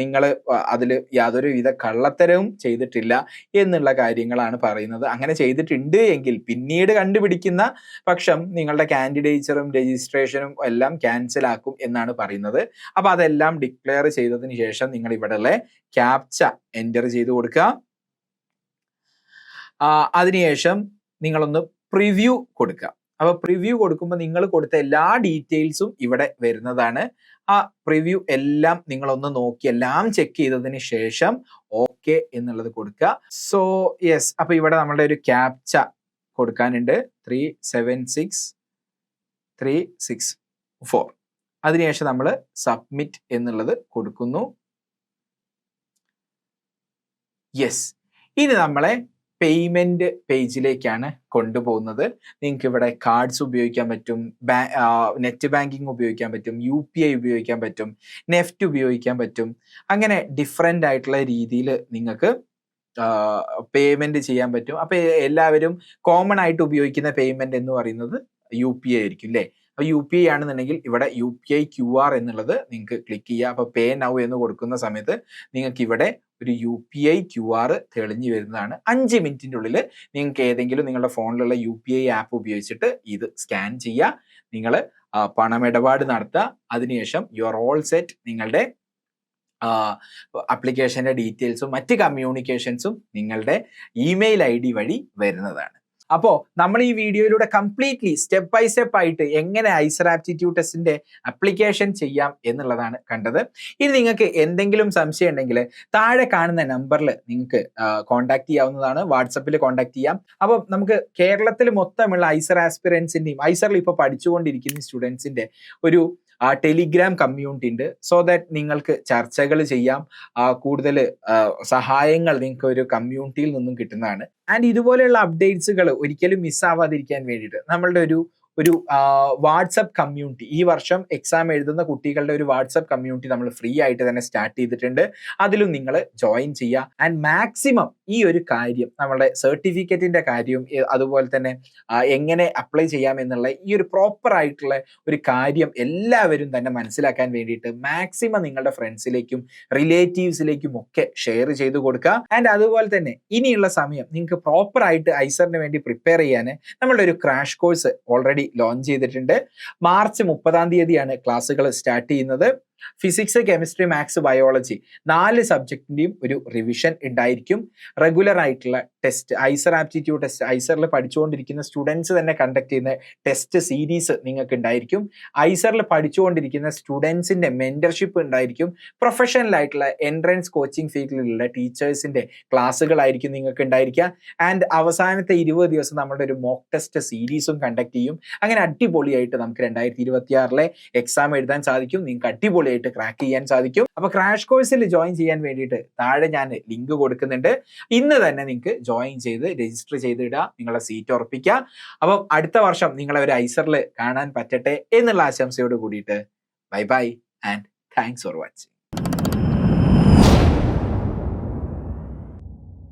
നിങ്ങൾ അതിൽ യാതൊരു വിധ കള്ളത്തരവും ചെയ്തിട്ടില്ല എന്നുള്ള കാര്യങ്ങളാണ് പറയുന്നത്. അങ്ങനെ ചെയ്തിട്ടുണ്ട് എങ്കിൽ പിന്നീട് കണ്ടുപിടിക്കുന്ന പക്ഷം നിങ്ങളുടെ കാൻഡിഡേച്ചറും രജിസ്ട്രേഷനും എല്ലാം ക്യാൻസൽ ആക്കും എന്നാണ് പറയുന്നത്. അപ്പൊ അതെല്ലാം ഡിക്ലെയർ ചെയ്തതിന് ശേഷം നിങ്ങൾ ഇവിടെയുള്ള ക്യാപ്ച എൻ്റർ ചെയ്ത് കൊടുക്കുക. അതിനുശേഷം നിങ്ങളൊന്ന് പ്രിവ്യൂ കൊടുക്കുക. അപ്പൊ പ്രിവ്യൂ കൊടുക്കുമ്പോൾ നിങ്ങൾ കൊടുത്ത എല്ലാ ഡീറ്റെയിൽസും ഇവിടെ വരുന്നതാണ്. ആ പ്രിവ്യൂ എല്ലാം നിങ്ങളൊന്ന് നോക്കി എല്ലാം ചെക്ക് ചെയ്തതിന് ശേഷം ഓക്കെ എന്നുള്ളത് കൊടുക്കുക. സോ യെസ്, അപ്പൊ ഇവിടെ നമ്മളുടെ ഒരു ക്യാപ്ച കൊടുക്കാനുണ്ട്, 376364. അതിനുശേഷം നമ്മൾ സബ്മിറ്റ് എന്നുള്ളത് കൊടുക്കുന്നു. യെസ്, ഇനി നമ്മളെ പേയ്മെന്റ് പേജിലേക്കാണ് കൊണ്ടുപോകുന്നത്. നിങ്ങൾക്ക് ഇവിടെ കാർഡ്സ് ഉപയോഗിക്കാൻ പറ്റും, നെറ്റ് ബാങ്കിങ് ഉപയോഗിക്കാൻ പറ്റും, UPI ഉപയോഗിക്കാൻ പറ്റും, നെഫ്റ്റ് ഉപയോഗിക്കാൻ പറ്റും. അങ്ങനെ ഡിഫറെൻ്റ് ആയിട്ടുള്ള രീതിയിൽ നിങ്ങൾക്ക് പേയ്മെന്റ് ചെയ്യാൻ പറ്റും. അപ്പൊ എല്ലാവരും കോമൺ ആയിട്ട് ഉപയോഗിക്കുന്ന പേയ്മെന്റ് എന്ന് പറയുന്നത് UPI ആയിരിക്കും അല്ലേ. അപ്പൊ UPI ആണെന്നുണ്ടെങ്കിൽ ഇവിടെ UPI QR എന്നുള്ളത് നിങ്ങൾക്ക് ക്ലിക്ക് ചെയ്യുക. അപ്പൊ പേ നൗ എന്ന് കൊടുക്കുന്ന സമയത്ത് നിങ്ങൾക്ക് ഇവിടെ ഒരു UPI QR തെളിഞ്ഞു വരുന്നതാണ്. 5 മിനിറ്റിൻ്റെ ഉള്ളിൽ നിങ്ങൾക്ക് ഏതെങ്കിലും നിങ്ങളുടെ ഫോണിലുള്ള UPI ആപ്പ് ഉപയോഗിച്ചിട്ട് ഇത് സ്കാൻ ചെയ്യുക. നിങ്ങൾ പണമിടപാട് നടത്തുക. അതിനുശേഷം യുവർ ഓൾ സെറ്റ്. നിങ്ങളുടെ അപ്ലിക്കേഷൻ്റെ ഡീറ്റെയിൽസും മറ്റ് കമ്മ്യൂണിക്കേഷൻസും നിങ്ങളുടെ ഇമെയിൽ ID വഴി വരുന്നതാണ്. അപ്പോൾ നമ്മൾ ഈ വീഡിയോയിലൂടെ കംപ്ലീറ്റ്ലി സ്റ്റെപ്പ് ബൈ സ്റ്റെപ്പ് ആയിട്ട് എങ്ങനെ ഐസർ ആപ്റ്റിറ്റ്യൂഡ് ടെസ്റ്റിന്റെ അപ്ലിക്കേഷൻ ചെയ്യാം എന്നുള്ളതാണ് കണ്ടത്. ഇനി നിങ്ങൾക്ക് എന്തെങ്കിലും സംശയം ഉണ്ടെങ്കിൽ താഴെ കാണുന്ന നമ്പറിൽ നിങ്ങൾക്ക് കോൺടാക്ട് ചെയ്യാവുന്നതാണ്, വാട്സപ്പിൽ കോൺടാക്ട് ചെയ്യാം. അപ്പം നമുക്ക് കേരളത്തിൽ മൊത്തമുള്ള ഐസർ ആസ്പിറൻസിന്റെയും ഐസറിൽ ഇപ്പോൾ പഠിച്ചുകൊണ്ടിരിക്കുന്ന സ്റ്റുഡൻസിന്റെ ഒരു ടെലിഗ്രാം കമ്മ്യൂണിറ്റി ഉണ്ട്. സോ ദാറ്റ് നിങ്ങൾക്ക് ചർച്ചകൾ ചെയ്യാം, കൂടുതൽ സഹായങ്ങൾ നിങ്ങൾക്ക് ഒരു കമ്മ്യൂണിറ്റിയിൽ നിന്നും കിട്ടുന്നതാണ്. ആൻഡ് ഇതുപോലെയുള്ള അപ്ഡേറ്റ്സുകൾ ഒരിക്കലും മിസ്സാവാതിരിക്കാൻ വേണ്ടിയിട്ട് നമ്മളുടെ ഒരു വാട്സപ്പ് കമ്മ്യൂണിറ്റി, ഈ വർഷം എക്സാം എഴുതുന്ന കുട്ടികളുടെ ഒരു വാട്സപ്പ് കമ്മ്യൂണിറ്റി നമ്മൾ ഫ്രീ ആയിട്ട് തന്നെ സ്റ്റാർട്ട് ചെയ്തിട്ടുണ്ട്. അതിലും നിങ്ങൾ ജോയിൻ ചെയ്യുക. ആൻഡ് മാക്സിമം ഈ ഒരു കാര്യം, നമ്മുടെ സർട്ടിഫിക്കറ്റിന്റെ കാര്യവും അതുപോലെ തന്നെ എങ്ങനെ അപ്ലൈ ചെയ്യാം എന്നുള്ള ഈ ഒരു പ്രോപ്പർ ആയിട്ടുള്ള ഒരു കാര്യം എല്ലാവരും തന്നെ മനസ്സിലാക്കാൻ വേണ്ടിയിട്ട് മാക്സിമം നിങ്ങളുടെ ഫ്രണ്ട്സിലേക്കും റിലേറ്റീവ്സിലേക്കും ഒക്കെ ഷെയർ ചെയ്ത് കൊടുക്കുക. ആൻഡ് അതുപോലെ തന്നെ ഇനിയുള്ള സമയം നിങ്ങൾക്ക് പ്രോപ്പർ ആയിട്ട് ഐസറിന് വേണ്ടി പ്രിപ്പയർ ചെയ്യാൻ നമ്മളുടെ ഒരു ക്രാഷ് കോഴ്സ് ഓൾറെഡി ലോഞ്ച് ചെയ്തിട്ടുണ്ട്. മാർച്ച് 30 ക്ലാസ്സുകൾ സ്റ്റാർട്ട് ചെയ്യുന്നത്. ഫിസിക്സ്, കെമിസ്ട്രി, മാത്സ്, ബയോളജി 4 സബ്ജക്റ്റിന്റെയും ഒരു റിവിഷൻ ഉണ്ടായിരിക്കും. റെഗുലർ ആയിട്ടുള്ള ടെസ്റ്റ്, ഐസർ ആപ്റ്റിറ്റ്യൂഡ് ടെസ്റ്റ്, ഐസറിൽ പഠിച്ചുകൊണ്ടിരിക്കുന്ന സ്റ്റുഡൻസ് തന്നെ കണ്ടക്ട് ചെയ്യുന്ന ടെസ്റ്റ് സീരീസ് നിങ്ങൾക്ക് ഉണ്ടായിരിക്കും. ഐസറിൽ പഠിച്ചുകൊണ്ടിരിക്കുന്ന സ്റ്റുഡൻസിന്റെ മെന്റർഷിപ്പ് ഉണ്ടായിരിക്കും. പ്രൊഫഷണൽ ആയിട്ടുള്ള എൻട്രൻസ് കോച്ചിങ് ഫീൽഡിലുള്ള ടീച്ചേഴ്സിന്റെ ക്ലാസ്സുകളായിരിക്കും നിങ്ങൾക്ക് ഉണ്ടായിരിക്കുക. ആൻഡ് അവസാനത്തെ 20 ദിവസം നമ്മുടെ ഒരു മോക്ക് ടെസ്റ്റ് സീരീസും കണ്ടക്ട് ചെയ്യും. അങ്ങനെ അടിപൊളിയായിട്ട് നമുക്ക് 2026 എക്സാം എഴുതാൻ സാധിക്കും. നിങ്ങൾക്ക് അടിപൊളിയായിട്ട് ക്രാക്ക് ചെയ്യാൻ സാധിക്കും. അപ്പൊ ക്രാഷ് കോഴ്സിൽ ജോയിൻ ചെയ്യാൻ വേണ്ടിയിട്ട് താഴെ ഞാൻ ലിങ്ക് കൊടുക്കുന്നുണ്ട്. ഇന്ന് തന്നെ നിങ്ങൾക്ക് ജോയിൻ ചെയ്ത് രജിസ്റ്റർ ചെയ്തിടുക, നിങ്ങളുടെ സീറ്റ് ഉറപ്പിക്കുക. അപ്പം അടുത്ത വർഷം നിങ്ങളെ ഒരു ഐസറിൽ കാണാൻ പറ്റട്ടെ എന്നുള്ള ആശംസയോട് കൂടിയിട്ട് bye bye and thanks for watching.